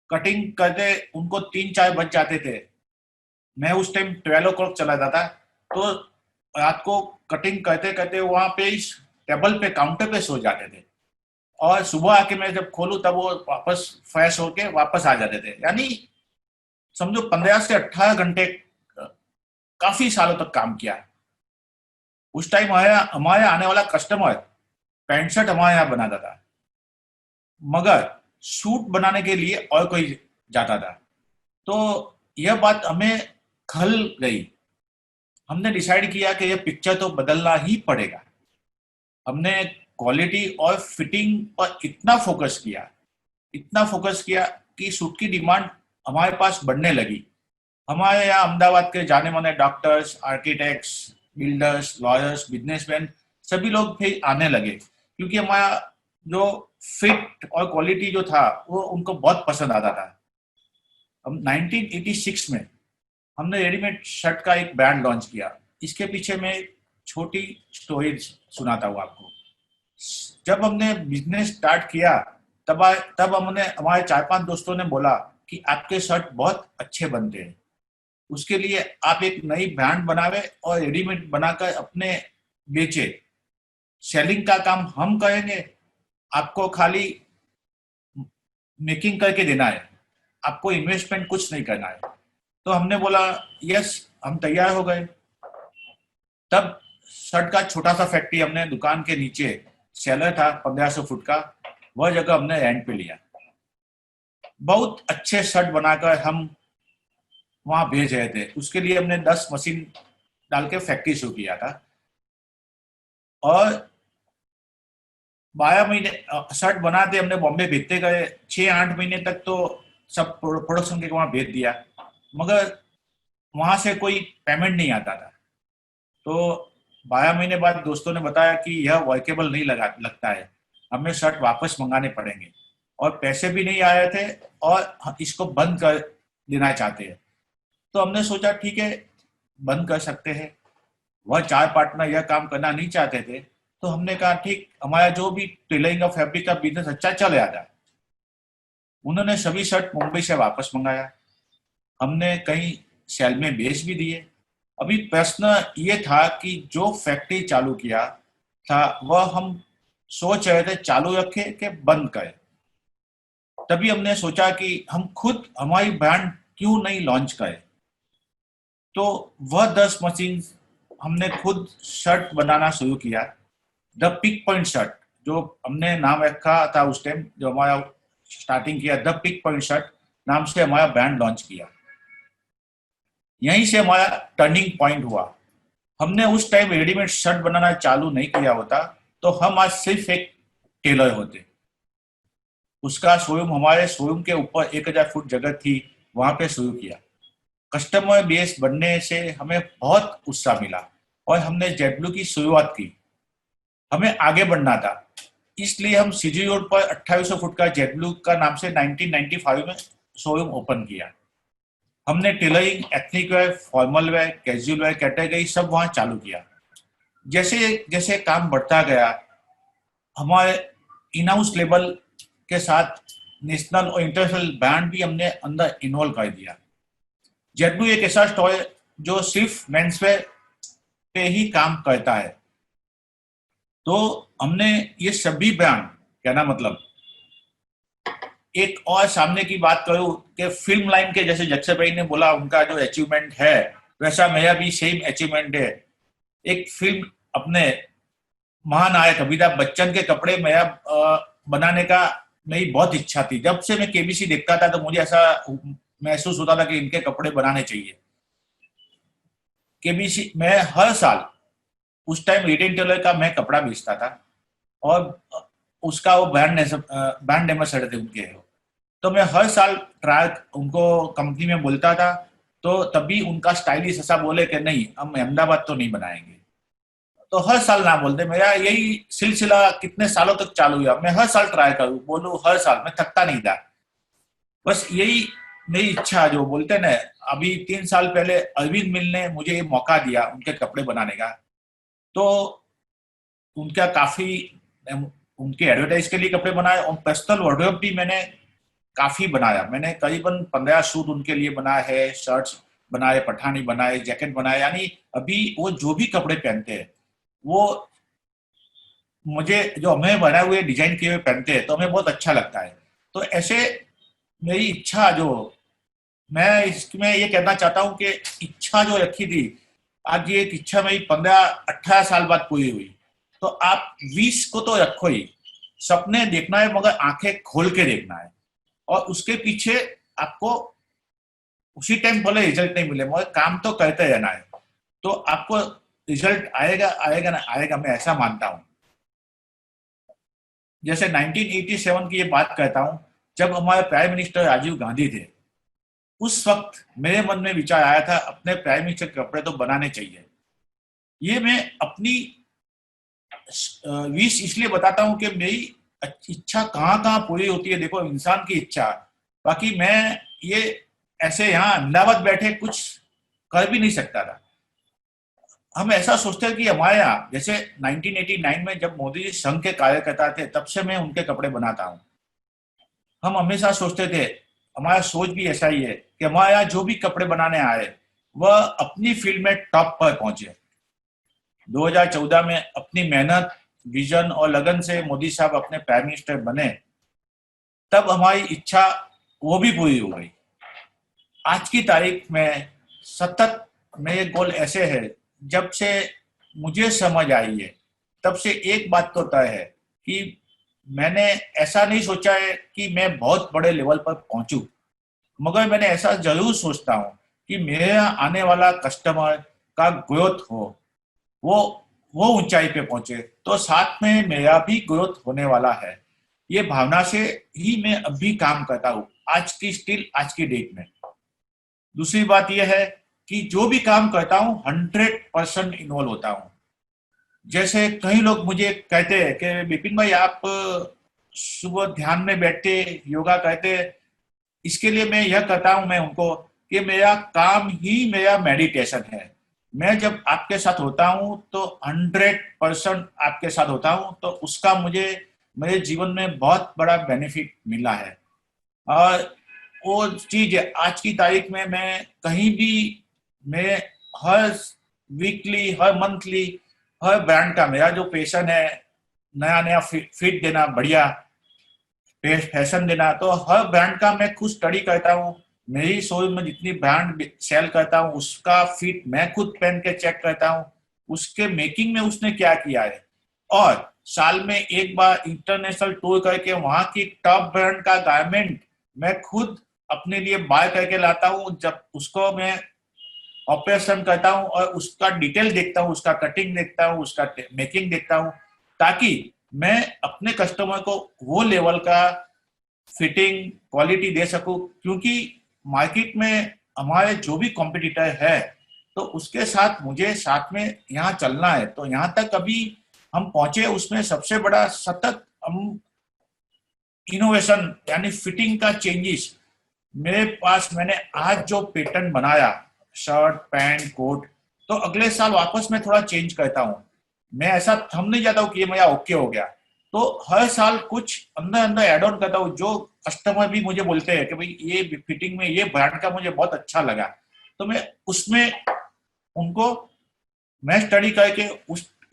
कटिंग करते उनको 3-4 बज जाते थे। मैं उस टाइम 12 o'clock चला जाता, तो रात को कटिंग करते करते वहां पे इस टेबल पे काउंटर पे सो जाते थे, और सुबह आके मैं जब खोलूं तब वो वापस फ्रेश होके वापस आ जाते थे। यानी समझो 15 से 18 घंटे काफी सालों तक काम किया। उस टाइम हमारे आने वाला कस्टमर पैंट शर्ट हमारे यहाँ बनाता था, मगर सूट बनाने के लिए और कोई जाता था। तो यह बात हमें खल गई। हमने डिसाइड किया कि यह पिक्चर तो बदलना ही पड़ेगा। हमने क्वालिटी और फिटिंग पर इतना फोकस किया कि सूट की डिमांड हमारे पास बढ़ने लगी। हमारे यहाँ अहमदाबाद के जाने माने doctors, architects, builders, lawyers, businessman सभी लोग भी आने लगे, क्योंकि हमारा जो फिट और क्वालिटी जो था वो उनको बहुत पसंद आता था। हम 1986 में हमने रेडीमेड शर्ट का एक ब्रांड लॉन्च किया। इसके पीछे में एक छोटी स्टोरी सुनाता हूँ आपको। जब हमने बिजनेस स्टार्ट किया तब हमने हमारे 4-5 दोस्तों ने बोला कि आपके शर्ट बहुत अच्छे बनते हैं, उसके लिए आप एक नई ब्रांड बनावे और रेडीमेड बनाकर अपने बेचे। सेलिंग का काम हम करेंगे, आपको खाली मेकिंग करके देना है, आपको इन्वेस्टमेंट कुछ नहीं करना है। तो हमने बोला यस, हम तैयार हो गए। तब शर्ट का छोटा सा फैक्ट्री हमने दुकान के नीचे, सेलर था 1500 फुट का, वह जगह हमने रेंट पे लिया। बहुत अच्छे शर्ट बनाकर हम वहां भेज रहे थे। उसके लिए हमने 10 मशीन डाल के फैक्ट्री शुरू किया था, और 12 महीने शर्ट बनाते हमने बॉम्बे भेजते गए। 6-8 महीने तक तो सब प्रोडक्शन के वहां भेज दिया, मगर वहां से कोई पेमेंट नहीं आता था। तो 12 महीने बाद दोस्तों ने बताया कि यह वर्केबल नहीं लगता है, हमें शर्ट वापस मंगाने पड़ेंगे, और पैसे भी नहीं आ रहे थे और इसको बंद कर देना चाहते हैं। तो हमने सोचा ठीक है, बंद कर सकते हैं। वह 4 पार्टनर यह काम करना नहीं चाहते थे, तो हमने कहा ठीक, हमारा जो भी टेलरिंग और फैब्रिक का बिजनेस अच्छा चल रहा था। उन्होंने सभी शर्ट मुंबई से वापस मंगाया, हमने कहीं सेल में बेच भी दिए। अभी प्रश्न ये था कि जो फैक्ट्री चालू किया था वह हम सोच रहे थे चालू रखें कि बंद करें। तभी हमने सोचा कि हम खुद हमारी ब्रांड क्यों नहीं लॉन्च करें। तो वह 10 मशीन हमने खुद शर्ट बनाना शुरू किया। द पिक पॉइंट शर्ट, जो हमने नाम रखा था उस टाइम, जो हमारा स्टार्टिंग किया, द पिक पॉइंट शर्ट नाम से हमारा ब्रांड लॉन्च किया। यहीं से हमारा टर्निंग पॉइंट हुआ। हमने उस टाइम रेडीमेड शर्ट बनाना चालू नहीं किया होता तो हम आज सिर्फ एक टेलर होते। उसका शोरूम हमारे शोरूम के ऊपर 1000 फुट जगह थी, वहां पे शुरू किया। कस्टमर बेस बनने से हमें बहुत उत्साह मिला और हमने जेटब्लू की शुरुआत की। हमें आगे बढ़ना था, इसलिए हम सीजी रोड पर 2800 फुट का जेटब्लू का नाम से 1995 में शोरूम ओपन किया। हमने tailoring, ethnic wear, formal wear, casual wear category सब वहां चालू किया। जैसे जैसे काम बढ़ता गया, हमारे इन हाउस लेवल के साथ नेशनल और इंटरनेशनल ब्रांड भी हमने अंदर इन्वॉल्व कर दिया। जेटब्लू एक ऐसा स्टोर है जो सिर्फ मेंसवेयर पे ही काम करता है। तो हमने ये सभी ब्रांड, कहना मतलब, एक और सामने की बात करूं कि फिल्म लाइन के जैसे जक्सर भाई ने बोला उनका जो अचीवमेंट है, वैसा मेरा भी सेम अचीवमेंट है। एक फिल्म अपने महानायक अमिताभ बच्चन के कपड़े मेरा बनाने का मेरी बहुत इच्छा थी। जब से मैं केबीसी देखता था तो मुझे ऐसा महसूस होता था कि इनके कपड़े बनाने चाहिए। केबीसी मैं हर साल, उस टाइम रिटेल टेलर का मैं कपड़ा बेचता था और उसका वो ब्रांड एम्बेसडर थे उनके। तो मैं हर साल ट्रायल उनको कंपनी में बोलता था, तो तभी उनका स्टाइलिश ऐसा बोले कि नहीं, हम अहमदाबाद तो नहीं बनाएंगे। तो हर साल ना बोलते। मेरा यही सिलसिला कितने सालों तक चालू हुआ। मैं हर साल ट्राई करूँ, बोलूँ हर साल, मैं थकता नहीं था। बस यही मेरी इच्छा, जो बोलते ना। अभी 3 साल पहले अरविंद मिल ने मुझे ये मौका दिया उनके कपड़े बनाने का। तो उनका काफी, उनके एडवर्टाइज के लिए कपड़े बनाए और पर्सनल वार्डरोब भी मैंने काफी बनाया। मैंने करीबन 15 सूट उनके लिए बनाए है, शर्ट्स। बनाए, पठानी बनाए, जैकेट बनाए, यानी अभी वो जो भी कपड़े पहनते हैं वो मुझे, जो हमें बनाए हुए डिजाइन किए हुए पहनते हैं तो हमें बहुत अच्छा लगता है। तो ऐसे मेरी इच्छा, जो मैं इसमें ये कहना चाहता हूँ कि इच्छा जो रखी थी, आज ये एक इच्छा मेरी 15-18 साल बाद पूरी हुई। तो आप 20 को तो रखो ही, सपने देखना है मगर आंखें खोल के देखना है, और उसके पीछे आपको उसी टाइम भले रिजल्ट नहीं मिले मगर काम तो करते रहना है, तो आपको रिजल्ट आएगा आएगा ना आएगा, मैं ऐसा मानता हूँ। जैसे 1987 की ये बात कहता हूँ, जब हमारे प्राइम मिनिस्टर राजीव गांधी थे, उस वक्त मेरे मन में विचार आया था अपने प्राइम मिनिस्टर के कपड़े तो बनाने चाहिए। ये मैं अपनी विश इसलिए बताता हूँ कि मेरी इच्छा कहाँ कहाँ पूरी होती है। देखो, इंसान की इच्छा, बाकी मैं ये ऐसे यहाँ अहमदाबाद बैठे कुछ कर भी नहीं सकता था। हम ऐसा सोचते हैं कि हमारे यहाँ, जैसे 1989 में जब मोदी जी संघ के कार्यकर्ता थे, तब से मैं उनके कपड़े बनाता हूँ। हम हमेशा सोचते थे, हमारा सोच भी ऐसा ही है कि हमारे यहाँ जो भी कपड़े बनाने आए वह अपनी फील्ड में टॉप पर पहुंचे। 2014 में अपनी मेहनत, विजन और लगन से मोदी साहब अपने प्राइम मिनिस्टर बने, तब हमारी इच्छा वो भी पूरी हो गई। आज की तारीख में सतत मेरे गोल ऐसे है, जब से मुझे समझ आई है तब से एक बात तो तय है कि मैंने ऐसा नहीं सोचा है कि मैं बहुत बड़े लेवल पर पहुंचूं, मगर मैंने ऐसा जरूर सोचता हूं कि मेरे यहाँ आने वाला कस्टमर का ग्रोथ हो, वो ऊंचाई पे पहुंचे, तो साथ में मेरा भी ग्रोथ होने वाला है। ये भावना से ही मैं अभी काम करता हूँ, आज की डेट में। दूसरी बात यह है कि जो भी काम करता हूँ 100% इन्वॉल्व होता हूँ। जैसे कई लोग मुझे कहते हैं कि विपिन भाई, आप सुबह ध्यान में बैठते, योगा करते, इसके लिए मैं यह कहता हूं मैं उनको कि मेरा काम ही मेरा मेडिटेशन है। मैं जब आपके साथ होता हूं तो 100% आपके साथ होता हूं, तो उसका मुझे मेरे जीवन में बहुत बड़ा बेनिफिट मिला है। और वो चीज आज की तारीख में मैं कहीं भी, मैं हर वीकली, हर मंथली, हर ब्रांड का मेरा जो पैशन है, नया नया फिट देना, बढ़िया फैशन देना, तो हर ब्रांड का मैं खुद स्टडी करता हूँ। मेरी शोरूम में जितनी ब्रांड सेल करता हूँ उसका फिट मैं खुद पहन के चेक करता हूँ, उसके मेकिंग में उसने क्या किया है, और साल में एक बार इंटरनेशनल टूर करके वहां की टॉप ब्रांड का गारमेंट मैं खुद अपने लिए बाय करके लाता हूँ। जब उसको मैं ऑपरेशन करता हूँ और उसका डिटेल देखता हूँ, उसका कटिंग देखता हूँ, उसका मेकिंग देखता हूँ, ताकि मैं अपने कस्टमर को वो लेवल का फिटिंग क्वालिटी दे सकूं। क्योंकि मार्केट में हमारे जो भी कॉम्पिटिटर है, तो उसके साथ मुझे साथ में यहाँ चलना है। तो यहाँ तक अभी हम पहुंचे, उसमें सबसे बड़ा सतत हम इनोवेशन यानी फिटिंग का चेंजेस मेरे पास। मैंने आज जो पैटर्न बनाया, शर्ट, पैंट, कोट, तो अगले साल वापस मैं थोड़ा चेंज करता हूँ। मैं ऐसा थम नहीं जाता हूँ कि ये मेरा ओके हो गया, तो हर साल कुछ अंदर अंदर एड ऑन करता हूँ। जो कस्टमर भी मुझे बोलते हैं कि भाई ये फिटिंग में ये ब्रांड का मुझे बहुत अच्छा लगा, तो मैं उसमें उनको मैं स्टडी करके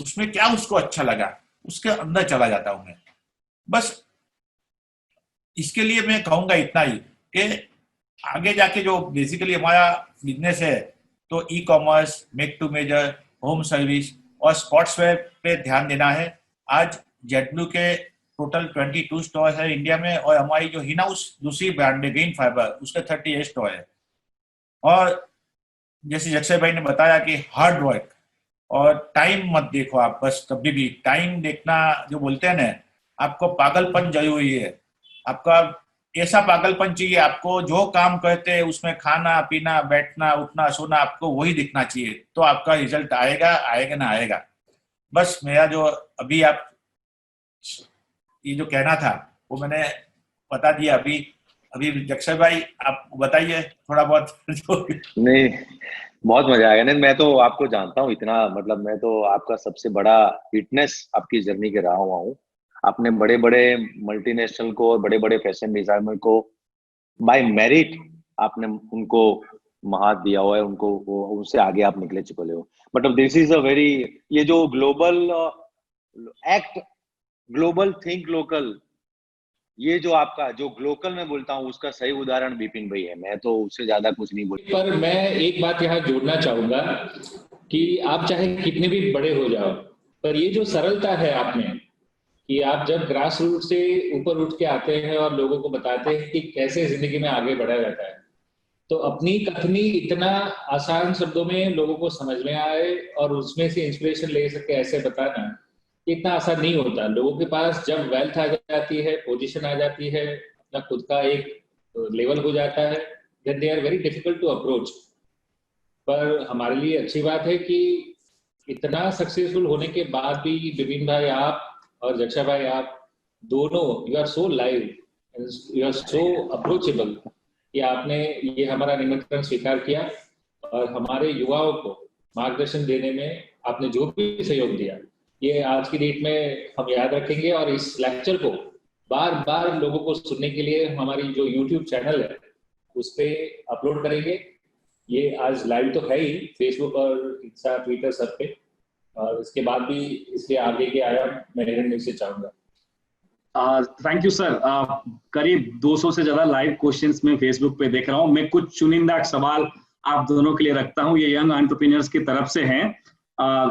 उसमें क्या उसको अच्छा लगा उसके अंदर चला जाता हूँ मैं। बस इसके लिए मैं कहूंगा इतना ही कि आगे जाके जो बेसिकली हमारा बिजनेस है, तो e commerce, make to major, home service और स्पोर्ट्स वेयर पे ध्यान देना है। आज जेटब्लू के टोटल 22 स्टोर है इंडिया में, और हमारी जो हिनाउस दूसरी ब्रांड है ग्रीन फाइबर, उसके 38 स्टोर है। और जैसे अक्षय भाई ने बताया कि हार्ड वर्क और टाइम मत देखो आप, बस कभी भी टाइम देखना जो बोलते हैं ना, आपको पागलपन जरूरी है। आपका ऐसा पागलपन चाहिए, आपको जो काम करते हैं उसमें खाना पीना, बैठना, उठना, सोना, आपको वही दिखना चाहिए, तो आपका रिजल्ट आएगा आएगा ना आएगा। बस मेरा जो अभी आप ये जो कहना था वो मैंने बता दिया। अभी अभी अक्षय भाई आप बताइए थोड़ा बहुत। नहीं, बहुत मजा आएगा। नहीं, मैं तो आपको जानता हूँ इतना, मतलब मैं तो आपका सबसे बड़ा विटनेस आपकी जर्नी के रहा हुआ हूँ। आपने बड़े बड़े मल्टीनेशनल को और बड़े बड़े फैशन डिजाइनर को बाय मेरिट आपने उनको हाथ दिया हुआ है उनको, वो उनसे आगे आप निकले चुके हो। बट अब दिस इज अ वेरी, ये जो global act, global think local, ये जो आपका जो ग्लोकल में बोलता हूँ उसका सही उदाहरण बिपिन भाई है। मैं तो उससे ज्यादा कुछ नहीं बोल। पर मैं एक बात यहाँ जोड़ना चाहूंगा कि आप चाहे कितने भी बड़े हो जाओ, पर ये जो सरलता है आप में, कि आप जब ग्रास रूट से ऊपर उठ के आते हैं और लोगों को बताते हैं कि कैसे जिंदगी में आगे बढ़ा जाता है, तो अपनी कथनी इतना आसान शब्दों में लोगों को समझ में आए और उसमें से इंस्पिरेशन ले सके ऐसे बताना इतना आसान नहीं होता। लोगों के पास जब वेल्थ आ जाती है, पोजीशन आ जाती है, अपना खुद का एक लेवल हो जाता है, then they are very difficult to approach. पर हमारे लिए अच्छी बात है कि इतना सक्सेसफुल होने के बाद भी विपिन भाई आप और जक्षा भाई आप दोनों, you are so live, you are so approachable, कि आपने ये हमारा निमंत्रण स्वीकार किया और हमारे युवाओं को मार्गदर्शन देने में आपने जो भी सहयोग दिया, ये आज की डेट में हम याद रखेंगे। और इस लेक्चर को बार बार लोगों को सुनने के लिए हमारी जो YouTube चैनल है उस पर अपलोड करेंगे। ये आज लाइव तो है ही, फेसबुक और इंस्टा, ट्विटर सब पे, और इसके बाद भी इसके आगे के आयाम मैं हिरण्य से चाहूंगा। Thank you sir. करीब 200 से ज्यादा लाइव क्वेश्चंस में फेसबुक पे देख रहा हूँ। मैं कुछ चुनिंदा सवाल आप दोनों के लिए रखता हूँ, ये यंग एंटरप्रेन्योर्स की तरफ से हैं।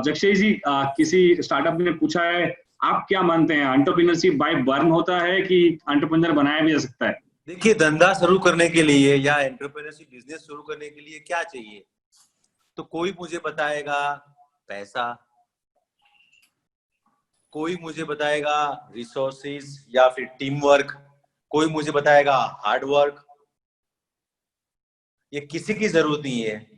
जक्षय जी, किसी स्टार्टअप ने पूछा है, आप क्या मानते हैं, एंटरप्रेन्योरशिप बाय बर्न होता है कि एंटरप्रेन्योर बनाया भी जा सकता है? देखिए, धंधा शुरू करने के लिए या एंटरप्रेन्योरशिप बिजनेस शुरू करने के लिए क्या चाहिए? तो कोई मुझे बताएगा पैसा, कोई मुझे बताएगा रिसोर्सेज या फिर टीम वर्क, कोई मुझे बताएगा हार्ड वर्क। ये किसी की जरूरत नहीं है।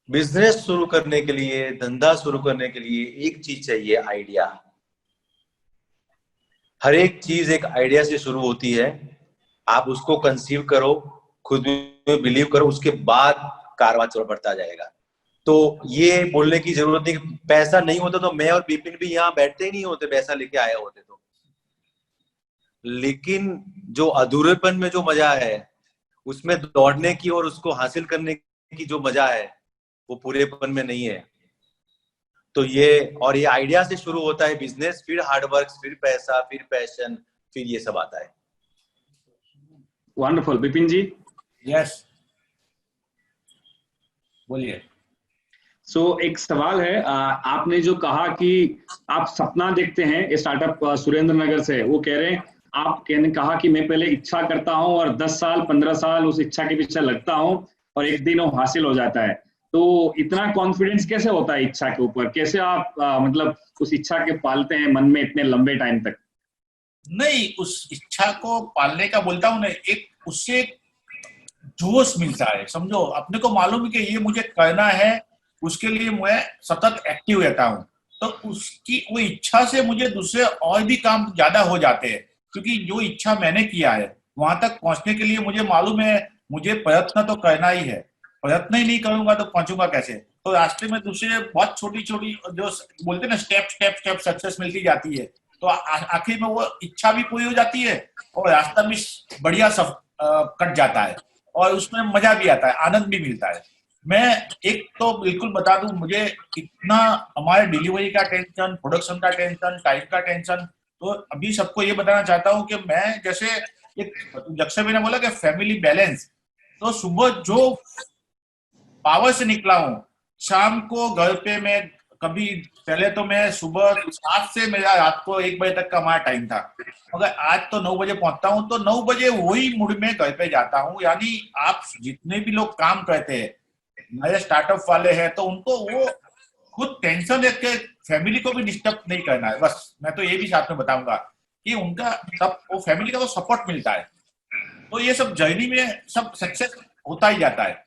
बिजनेस शुरू करने के लिए, धंधा शुरू करने के लिए एक चीज चाहिए, आइडिया। हर एक चीज एक आइडिया से शुरू होती है। आप उसको कंसीव करो, खुद में बिलीव करो, उसके बाद कारवां बढ़ता जाएगा। तो ये बोलने की जरूरत नहीं, पैसा नहीं होता तो मैं और बिपिन भी यहाँ बैठते ही नहीं होते, पैसा लेके आए होते तो। लेकिन जो अधूरेपन में जो मजा है, उसमें दौड़ने की और उसको हासिल करने की जो मजा है, वो पूरेपन में नहीं है। तो ये आइडिया से शुरू होता है बिजनेस, फिर हार्डवर्क, फिर पैसा, फिर पैशन, फिर ये सब आता है। वंडरफुल। बिपिन जी? यस, बोलिए। एक सवाल है, आपने जो कहा कि आप सपना देखते हैं, स्टार्टअप सुरेंद्र नगर से, वो कह रहे हैं, आपने कहा कि मैं पहले इच्छा करता हूं और 10 साल 15 साल उस इच्छा के पीछे लगता हूं और एक दिन वो हासिल हो जाता है। तो इतना कॉन्फिडेंस कैसे होता है इच्छा के ऊपर? कैसे आप मतलब उस इच्छा के पालते हैं मन में इतने लंबे टाइम तक? नहीं, उस इच्छा को पालने का बोलता हूँ ना, एक उससे जोश मिलता है। समझो, अपने को मालूम है कि ये मुझे करना है, उसके लिए मैं सतत एक्टिव रहता हूँ। तो उसकी वो इच्छा से मुझे दूसरे और भी काम ज्यादा हो जाते हैं, क्योंकि जो इच्छा मैंने किया है वहां तक पहुंचने के लिए मुझे मालूम है मुझे प्रयत्न तो करना ही है। प्रयत्न ही नहीं करूंगा तो पहुंचूंगा कैसे? तो रास्ते में दूसरे बहुत छोटी छोटी जो बोलते हैं ना, स्टेप स्टेप स्टेप सक्सेस मिलती जाती है। तो आखिर में वो इच्छा भी पूरी हो जाती है और रास्ता भी बढ़िया कट जाता है और उसमें मजा भी आता है, आनंद भी मिलता है। मैं एक तो बिल्कुल बता दूं, मुझे इतना हमारे डिलीवरी का टेंशन, प्रोडक्शन का टेंशन, टाइम का टेंशन, तो अभी सबको ये बताना चाहता हूँ कि मैं जैसे एक जक्षय भाई ने बोला कि फैमिली बैलेंस, तो सुबह जो पावर से निकला हूँ, शाम को घर पे मैं कभी, पहले तो मैं सुबह 7 से मेरा रात को 1 बजे तक का हमारा टाइम था, मगर आज तो 9 बजे पहुंचता हूँ, तो 9 बजे वही मूड में घर पे जाता हूँ। यानी आप जितने भी लोग काम करते हैं, नए स्टार्टअप वाले हैं, तो उनको वो खुद टेंशन है कि फैमिली को भी डिस्टर्ब नहीं करना है। बस मैं तो ये भी साथ में बताऊंगा कि उनका सब वो फैमिली का तो सपोर्ट मिलता है। तो ये सब जर्नी में सब सक्सेस होता ही जाता है।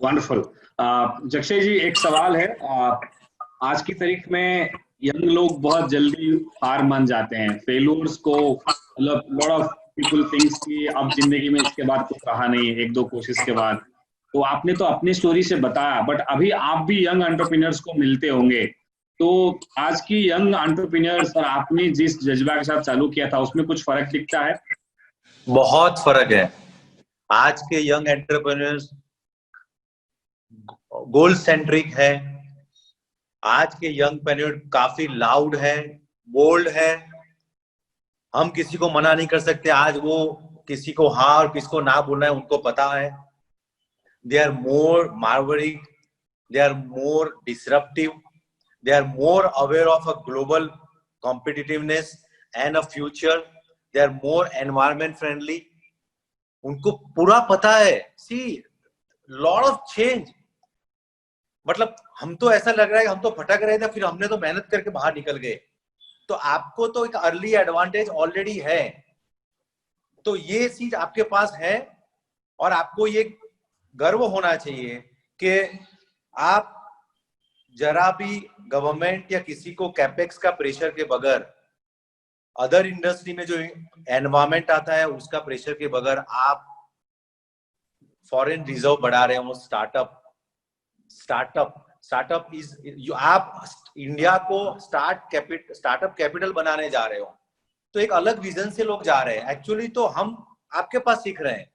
वंडरफुल। जक्षय जी, एक सवाल है, आज की तारीख में यंग लोग बहुत जल्दी हार मान जाते हैं, फेल्योर्स को, मतलब लॉट ऑफ पीपल थिंक्स कि अब जिंदगी में इसके बाद कुछ रहा नहीं, 1-2 कोशिश के बाद। तो आपने तो अपनी स्टोरी से बताया, बट अभी आप भी यंग एंटरप्रेन्योर्स को मिलते होंगे, तो आज की यंग एंटरप्रेन्योर्स और आपने जिस जज्बा के साथ चालू किया था उसमें कुछ फर्क दिखता है? बहुत फर्क है। आज के यंग एंटरप्रेन्योर्स गोल सेंट्रिक है, आज के यंग एंटरप्रेन्योर काफी लाउड है, बोल्ड है, हम किसी को मना नहीं कर सकते, आज वो किसी को हाँ और किसको ना बोलना है उनको पता है। They are more marvelling, they are more disruptive, they are more aware of a global competitiveness and a future, they are more environment friendly, उनको पूरा पता है। see lot of change, मतलब हम तो ऐसा लग रहा है कि हम तो भटक रहे थे, फिर हमने तो मेहनत करके बाहर निकल गए। तो आपको तो एक अर्ली एडवांटेज ऑलरेडी है, तो ये चीज आपके पास है और आपको ये गर्व होना चाहिए कि आप जरा भी गवर्नमेंट या किसी को कैपेक्स का प्रेशर के बगैर, अदर इंडस्ट्री में जो एनवायरमेंट आता है उसका प्रेशर के बगैर आप फॉरेन रिजर्व बढ़ा रहे हो। स्टार्टअप इज आप इंडिया को स्टार्टअप कैपिटल बनाने जा रहे हो, तो एक अलग विजन से लोग जा रहे हैं। एक्चुअली तो हम आपके पास सीख रहे हैं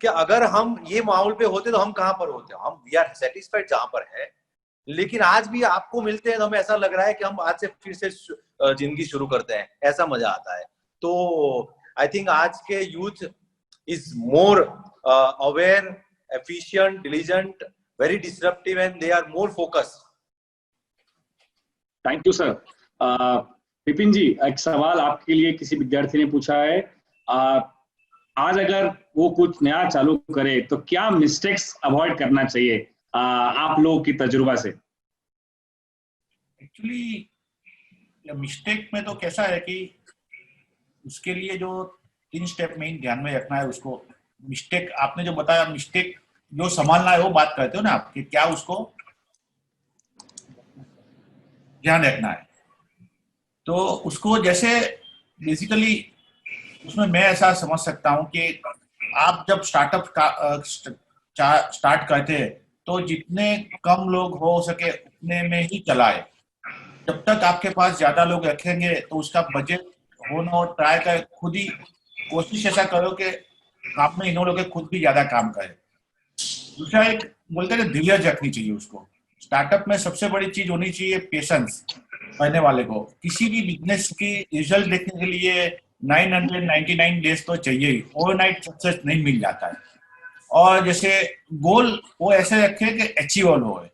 कि अगर हम ये माहौल पे होते तो हम कहां पर होते, हम वी आर सेटिस्फाइड जहां पर है, लेकिन आज भी आपको मिलते हैं तो हमें ऐसा लग रहा है कि हम आज से फिर से जिंदगी शुरू करते हैं, ऐसा मजा आता है। तो आई थिंक आज के youth is more aware, efficient, diligent, very disruptive and they are more focused. Thank you sir. Vipin ji, एक सवाल आपके लिए किसी विद्यार्थी ने पूछा है, आज अगर वो कुछ नया चालू करे तो क्या मिस्टेक्स अवॉइड करना चाहिए आप लोगों की तजुर्बा से? एक्चुअली मिस्टेक में तो कैसा है कि उसके लिए जो 3 स्टेप में ध्यान में रखना है उसको। मिस्टेक आपने जो बताया, मिस्टेक जो संभालना है वो बात करते हो ना आप, कि क्या उसको ध्यान रखना है। तो उसको जैसे बेसिकली उसमें मैं ऐसा समझ सकता हूँ कि आप जब स्टार्टअप का स्टार्ट करते हैं तो जितने कम लोग हो सके उतने में ही चलाए। जब तक आपके पास ज्यादा लोग रखेंगे तो उसका बजट होना, और ट्राई कर खुद ही कोशिश ऐसा करो कि आप में इन्वॉल्व होकर खुद भी ज्यादा काम करे। दूसरा एक बोलते हैं धीरज रखनी चाहिए उसको। स्टार्टअप में सबसे बड़ी चीज होनी चाहिए पेशेंस करने वाले को। किसी भी बिजनेस की रिजल्ट देखने के लिए 999 डेज तो चाहिए ही, ओवरनाइट सक्सेस नहीं मिल जाता है। और जैसे गोल वो ऐसे रखे कि अचीवेबल हो,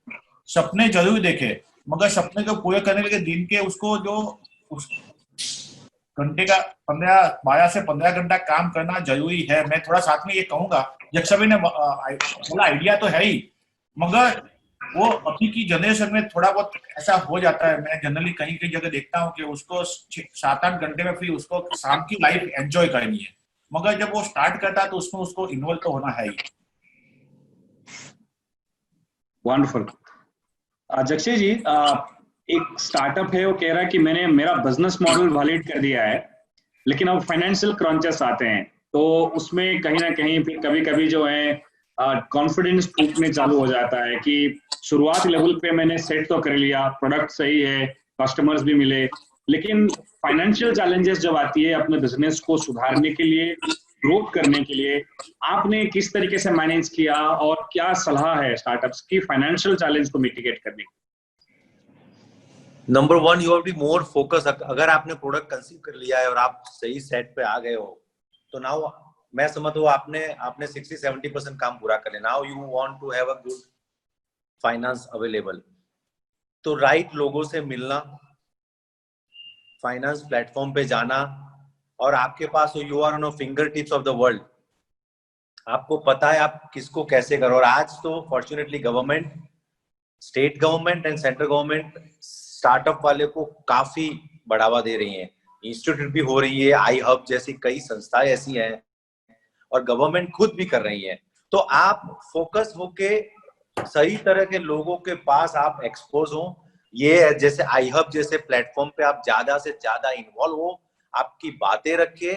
सपने जरूर देखे, मगर सपने को पूरे करने के लिए दिन के उसको जो उस घंटे का 12 से 15 घंटा काम करना जरूरी है। मैं थोड़ा साथ में ये कहूंगा, जब सभी ने बोला आइडिया तो है ही, मगर वो अभी की जनरेशन में थोड़ा बहुत ऐसा हो जाता है। मैं जनरली कहीं कहीं जगह देखता हूँ कि उसको 7-8 घंटे में फिर उसको शाम की लाइफ एंजॉय करनी है, मगर जब वो स्टार्ट करता है तो उसमें उसको इन्वॉल्व तो होना है ही। वंडरफुल। जक्षय जी, एक स्टार्टअप है, वो कह रहा है कि मैंने मेरा बिजनेस मॉडल वैलिड कर दिया है, लेकिन अब फाइनेंशियल क्रंचेस आते हैं, तो उसमें कहीं ना कहीं फिर कभी कभी जो है कॉन्फिडेंस टूटने चालू हो जाता है कि शुरुआती लेवल पे मैंने सेट तो कर लिया, प्रोडक्ट सही है, कस्टमर्स भी मिले, लेकिन फाइनेंशियल चैलेंजेस जब आती है अपने बिजनेस को सुधारने के लिए, ग्रोथ करने के लिए, आपने किस तरीके से मैनेज किया और क्या सलाह है स्टार्टअप्स की फाइनेंशियल चैलेंज को मिटिगेट करने की? Number 1, you have to be more focus. अगर आपने प्रोडक्ट कंसीव कर लिया है और आप सही सेट पे आ गए हो, तो नाउ मैं समझता हूँ आपने 60-70% काम पूरा कर लिया। Now you want to have a good finance available, तो राइट लोगों से मिलना, फाइनेंस प्लेटफॉर्म पे जाना, और आपके पास you are on finger tips of the world, आपको पता है आप किसको कैसे करो। और आज तो fortunately government, state government and central government startup वाले को काफी बढ़ावा दे रही हैं, इंस्टीट्यूट भी हो रही है, आई हब जैसी कई संस्थाएं ऐसी हैं, और गवर्नमेंट खुद भी कर रही है। तो आप फोकस होके सही तरह के लोगों के पास आप एक्सपोज हो, ये जैसे आई हब जैसे प्लेटफॉर्म पे आप ज्यादा से ज्यादा इन्वॉल्व हो, आपकी बातें रखिए।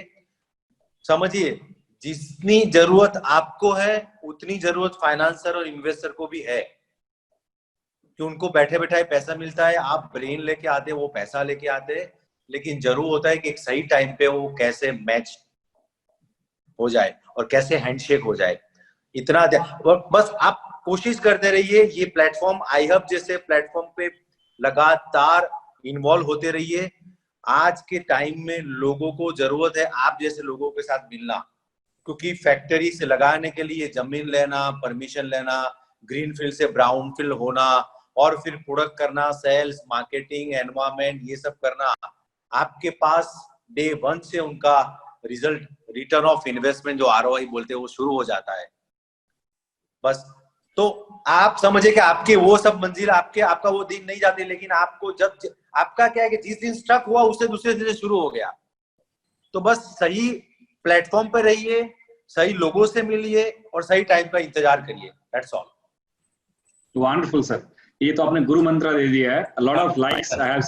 समझिए, जितनी जरूरत आपको है उतनी जरूरत फाइनेंसर और इन्वेस्टर को भी है, कि उनको बैठे बैठाए पैसा मिलता है, आप ब्रेन लेके आते, वो पैसा लेके आते, लेकिन जरूर होता है कि एक सही टाइम पे वो कैसे मैच हो जाए और कैसे हैंडशेक हो जाए, इतना बस आप कोशिश करते रहिए। ये प्लेटफॉर्म iHub जैसे प्लेटफॉर्म पे लगातार इन्वॉल्व होते रहिए। आज के टाइम में लोगों को जरूरत है आप जैसे लोगों के साथ मिलना, क्योंकि फैक्ट्री से लगाने के लिए जमीन लेना, परमिशन लेना, ग्रीन फील्ड से ब्राउन फील्ड होना और फिर प्रोडक्ट करना, सेल्स, मार्केटिंग, एनवायरमेंट, ये सब करना, आपके पास डे 1 से उनका रिजल्ट, रिटर्न ऑफ इन्वेस्टमेंट जो ROI बोलते हैं वो शुरू हो जाता है। बस तो आप समझे कि आपके वो सब मंजिल आपका वो दिन नहीं जाते, लेकिन आपको जब आपका क्या है कि जिस दिन स्टक हुआ उससे दूसरे दिन शुरू हो गया। तो बस सही प्लेटफॉर्म पे रहिए, सही लोगों से मिलिए और सही टाइम का इंतजार करिए। That's all. वंडरफुल सर, ये तो आपने गुरु मंत्र दे दिया है। Lot of likes I have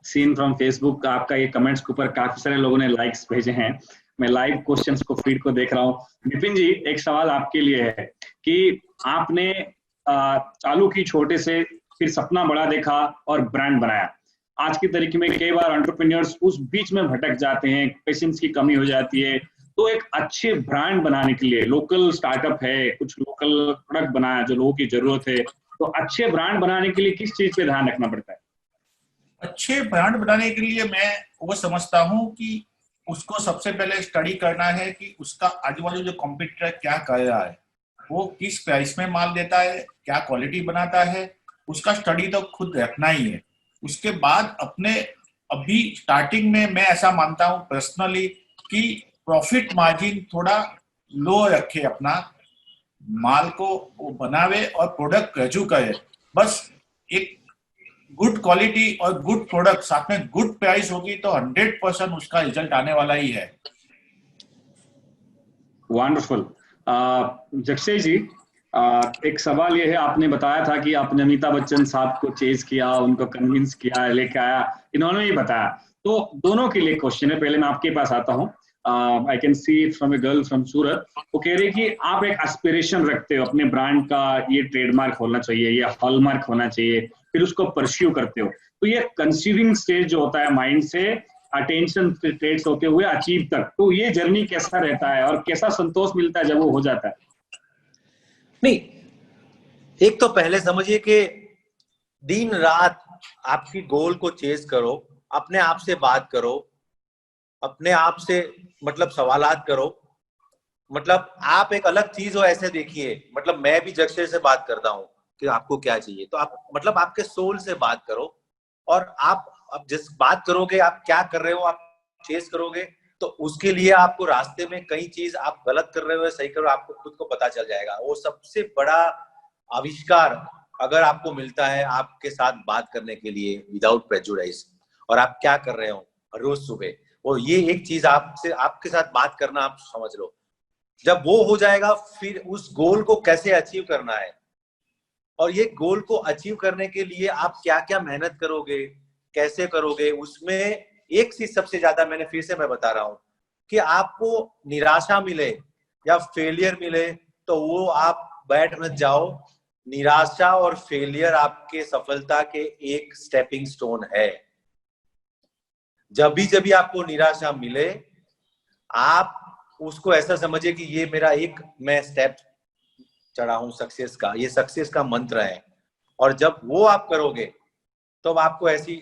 seen from Facebook. आपका ये कमेंट्स के ऊपर काफी सारे लोगों ने लाइक्स भेजे हैं। मैं लाइव क्वेश्चंस को फीड को देख रहा हूँ। विपिन जी, एक सवाल आपके लिए है कि आपने चालू की छोटे से, फिर सपना बड़ा देखा और ब्रांड बनाया। आज के तरीके में कई बार एंटरप्रेन्योर्स उस बीच में भटक जाते हैं, पेशेंस की कमी हो जाती है। तो एक अच्छे ब्रांड बनाने के लिए, लोकल स्टार्टअप है, कुछ लोकल प्रोडक्ट बनाया जो लोगों की जरूरत है, तो अच्छे ब्रांड बनाने के लिए किस चीज पे ध्यान रखना पड़ता है? अच्छे ब्रांड बनाने के लिए मैं वो समझता हूँ कि उसको सबसे पहले स्टडी करना है कि उसका आजू बाजू जो कॉम्पिटिटर क्या कर रहा है, वो किस प्राइस में माल देता है, क्या क्वालिटी बनाता है, उसका स्टडी तो खुद रखना ही है। उसके बाद अपने अभी स्टार्टिंग में मैं ऐसा मानता हूँ पर्सनली कि प्रॉफिट मार्जिन थोड़ा लो रखे, अपना माल को वो बनावे और प्रोडक्ट रजू करे। बस एक गुड क्वालिटी और गुड प्रोडक्ट साथ में गुड प्राइस होगी तो 100% उसका रिजल्ट आने वाला ही है। वंडरफुल। जक्षय जी, एक सवाल ये है, आपने बताया था कि आपने अमिताभ बच्चन साहब को चेज किया, उनको कन्विंस किया, लेके आया, इन्होंने ही बताया। तो दोनों के लिए क्वेश्चन है। पहले मैं आपके पास आता हूँ। I can see from a girl from Surat, वो कह रही कि आप एक एस्पिरेशन रखते हो अपने ब्रांड का, ये ट्रेडमार्क होना चाहिए, ये हॉलमार्क होना चाहिए, फिर उसको परस्यू करते हो। तो ये कंसीविंग स्टेज जो होता है माइंड से अटेंशन स्टेज होते हुए अचीव तक, तो ये जर्नी कैसा रहता है और कैसा संतोष मिलता है जब वो हो जाता है? नहीं, एक तो पहले समझिए कि दिन रात आपकी गोल को चेज करो, अपने आप से बात करो, अपने आप से मतलब सवालात करो। मतलब आप एक अलग चीज हो ऐसे देखिए। मतलब मैं भी जक्षय से बात करता हूँ कि आपको क्या चाहिए, तो आप मतलब आपके सोल से बात करो और आप अब जिस बात करोगे, आप क्या कर रहे हो, आप चेस करोगे, तो उसके लिए आपको रास्ते में कई चीज आप गलत कर रहे हो, सही कर रहे हो, आपको खुद को पता चल जाएगा। वो सबसे बड़ा आविष्कार अगर आपको मिलता है आपके साथ बात करने के लिए विदाउट प्रेजुडिस, और आप क्या कर रहे हो रोज सुबह, वो ये एक चीज आपसे आपके साथ बात करना, आप समझ लो। जब वो हो जाएगा, फिर उस गोल को कैसे अचीव करना है, और ये गोल को अचीव करने के लिए आप क्या क्या मेहनत करोगे, कैसे करोगे, उसमें एक चीज सबसे ज्यादा मैं बता रहा हूं कि आपको निराशा मिले या फेलियर मिले तो वो आप बैठ मत जाओ। निराशा और फेलियर आपके सफलता के एक स्टेपिंग स्टोन है। जब भी आपको निराशा मिले, आप उसको ऐसा समझिए कि ये मेरा एक मैं स्टेप चढ़ा हूं सक्सेस का, ये सक्सेस का मंत्र है। और जब वो आप करोगे तो आपको ऐसी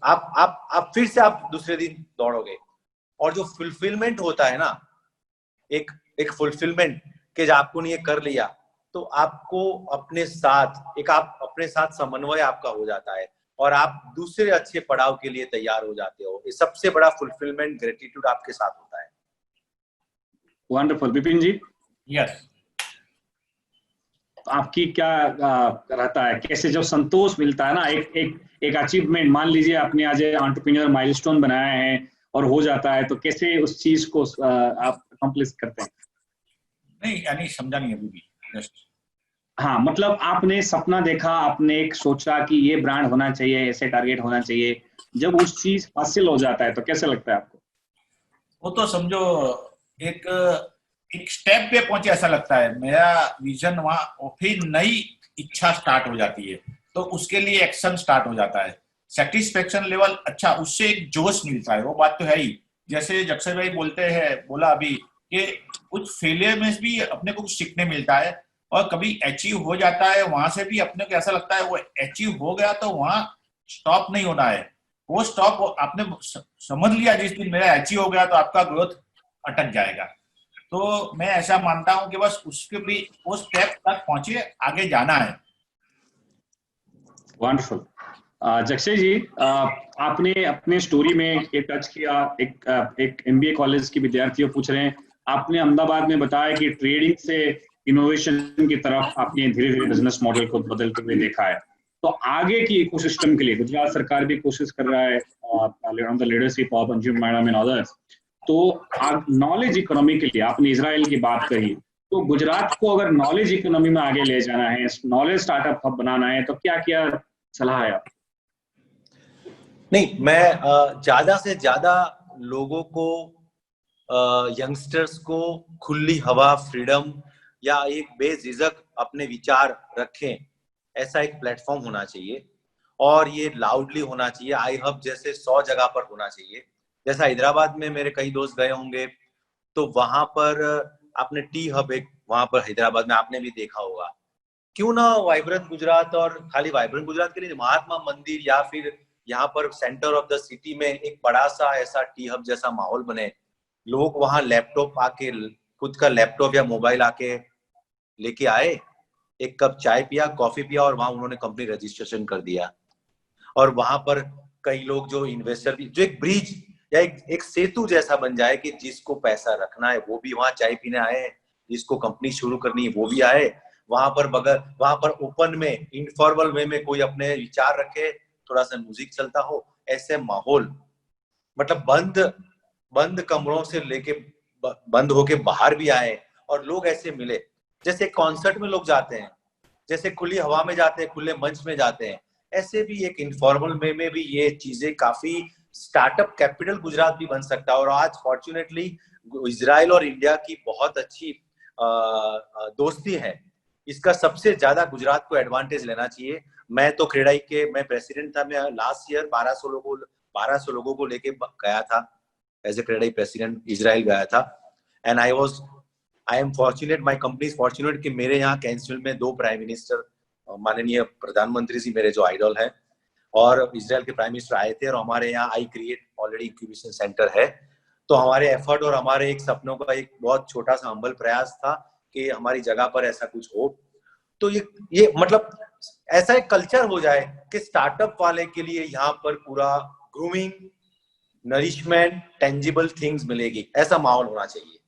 आप फिर से आप दूसरे दिन दौड़ोगे। और जो फुलफिलमेंट होता है ना, एक फुलफिलमेंट कि जब आपको ये कर लिया, तो आपको अपने साथ समन्वय आपका हो जाता है और आप दूसरे अच्छे पड़ाव के लिए तैयार हो जाते हो। ये सबसे बड़ा फुलफिलमेंट, ग्रेटिट्यूड आपके साथ होता है। वंडरफुल। विपिन जी, यस, आपकी क्या रहता है, कैसे जो संतोष मिलता है ना, एक अचीवमेंट, मान लीजिए आपने आज एंटरप्रेन्योर माइलस्टोन बनाया है और हो जाता है, तो कैसे उस चीज को आप अकम्प्लिश करते हैं? नहीं यानी समझा नहीं अभी भी। जस्ट हाँ, मतलब आपने सपना देखा, आपने एक सोचा कि ये ब्रांड होना चाहिए, ऐसे टारगेट होना चाहिए, जब उस चीज हासिल हो जाता है तो कैसे लगता है आपको? वो तो समझो एक स्टेप पे पहुंचे ऐसा लगता है। मेरा विजन वहां, और फिर नई इच्छा स्टार्ट हो जाती है, तो उसके लिए एक्शन स्टार्ट हो जाता है। सेटिस्फेक्शन लेवल अच्छा, उससे एक जोश मिलता है, वो बात तो है ही। जैसे जक्षय भाई बोला अभी कि कुछ फेलियर में भी अपने को कुछ सीखने मिलता है, और कभी अचीव हो जाता है वहां से भी अपने को ऐसा लगता है वो अचीव हो गया तो वहां स्टॉप नहीं होना है। वो स्टॉप आपने समझ लिया जिस दिन मेरा अचीव हो गया तो आपका ग्रोथ अटक जाएगा। तो मैं ऐसा मानता हूं कि बस उसके भी उस स्टेप तक पहुंचे, आगे जाना है। वंडरफुल। जक्षय जी, आपने अपने स्टोरी में एक टच किया, एक एमबीए कॉलेज के विद्यार्थी पूछ रहे हैं, आपने अहमदाबाद में बताया कि ट्रेडिंग से इनोवेशन की तरफ आपने धीरे धीरे बिजनेस मॉडल को बदलते हुए देखा है। तो आगे की इकोसिस्टम के लिए गुजरात सरकार भी कोशिश कर रहा है under the leadership of Anjum madam and others. तो नॉलेज इकोनॉमी के लिए आपने इजराइल की बात कही, तो गुजरात को अगर नॉलेज इकोनॉमी में आगे ले जाना है, नॉलेज स्टार्टअप हब बनाना है, तो क्या क्या सलाह है आप? नहीं, मैं ज्यादा से ज्यादा लोगों को, यंगस्टर्स को खुली हवा, फ्रीडम या एक बेझिझक अपने विचार रखें, ऐसा एक प्लेटफॉर्म होना चाहिए। और ये लाउडली होना चाहिए। आई हब जैसे 100 जगह पर होना चाहिए। जैसा हैदराबाद में मेरे कई दोस्त गए होंगे, तो वहां पर आपने टी हब एक वहां पर हैदराबाद में आपने भी देखा होगा। क्यों ना वाइब्रेंट गुजरात, और खाली वाइब्रेंट गुजरात के लिए महात्मा मंदिर या फिर यहाँ पर सेंटर ऑफ द सिटी में एक बड़ा सा ऐसा टी हब जैसा माहौल बने। लोग वहां लैपटॉप आके, खुद का लैपटॉप या मोबाइल आके लेके आए, एक कप चाय पिया, कॉफी पिया, और वहां उन्होंने कंपनी रजिस्ट्रेशन कर दिया। और वहां पर कई लोग जो इन्वेस्टर भी, जो एक ब्रिज या एक सेतु जैसा बन जाए कि जिसको पैसा रखना है वो भी वहां चाय पीने आए, जिसको कंपनी शुरू करनी है वो भी आए। वहां पर ओपन में, इनफॉर्मल वे में कोई अपने विचार रखे, थोड़ा सा म्यूजिक चलता हो, ऐसे माहौल, मतलब बंद कमरों से लेके बंद होके बाहर भी आए और लोग ऐसे मिले। जैसे कॉन्सर्ट में लोग जाते हैं, जैसे खुली हवा में जाते हैं, खुले मंच में जाते हैं, ऐसे भी एक इनफॉर्मल वे में भी ये चीजें काफी स्टार्टअप कैपिटल गुजरात भी बन सकता है। और आज फॉर्चुनेटली इजराइल और इंडिया की बहुत अच्छी दोस्ती है। इसका सबसे ज्यादा गुजरात को एडवांटेज लेना चाहिए। मैं तो क्रेडाई के मैं प्रेसिडेंट था। मैं लास्ट ईयर 1200 लोगों को लेके गया था as a CREDAI president, Israel गया था। And I am fortunate, my company is fortunate कि मेरे यहाँ कैंसिल में 2 प्राइम मिनिस्टर, माननीय प्रधानमंत्री जी मेरे जो आइडल है, और इजराइल के प्राइम मिनिस्टर आए थे। और हमारे यहाँ I create already incubation centre है। तो हमारे एफर्ट और हमारे एक सपनों का एक बहुत छोटा सा हम्बल प्रयास था कि हमारी जगह पर ऐसा कुछ हो। तो ये मतलब ऐसा एक कल्चर हो जाए कि स्टार्टअप वाले के लिए यहाँ पर पूरा ग्रूमिंग, नरिशमेंट, टेंजिबल थिंग्स मिलेगी, ऐसा माहौल होना चाहिए।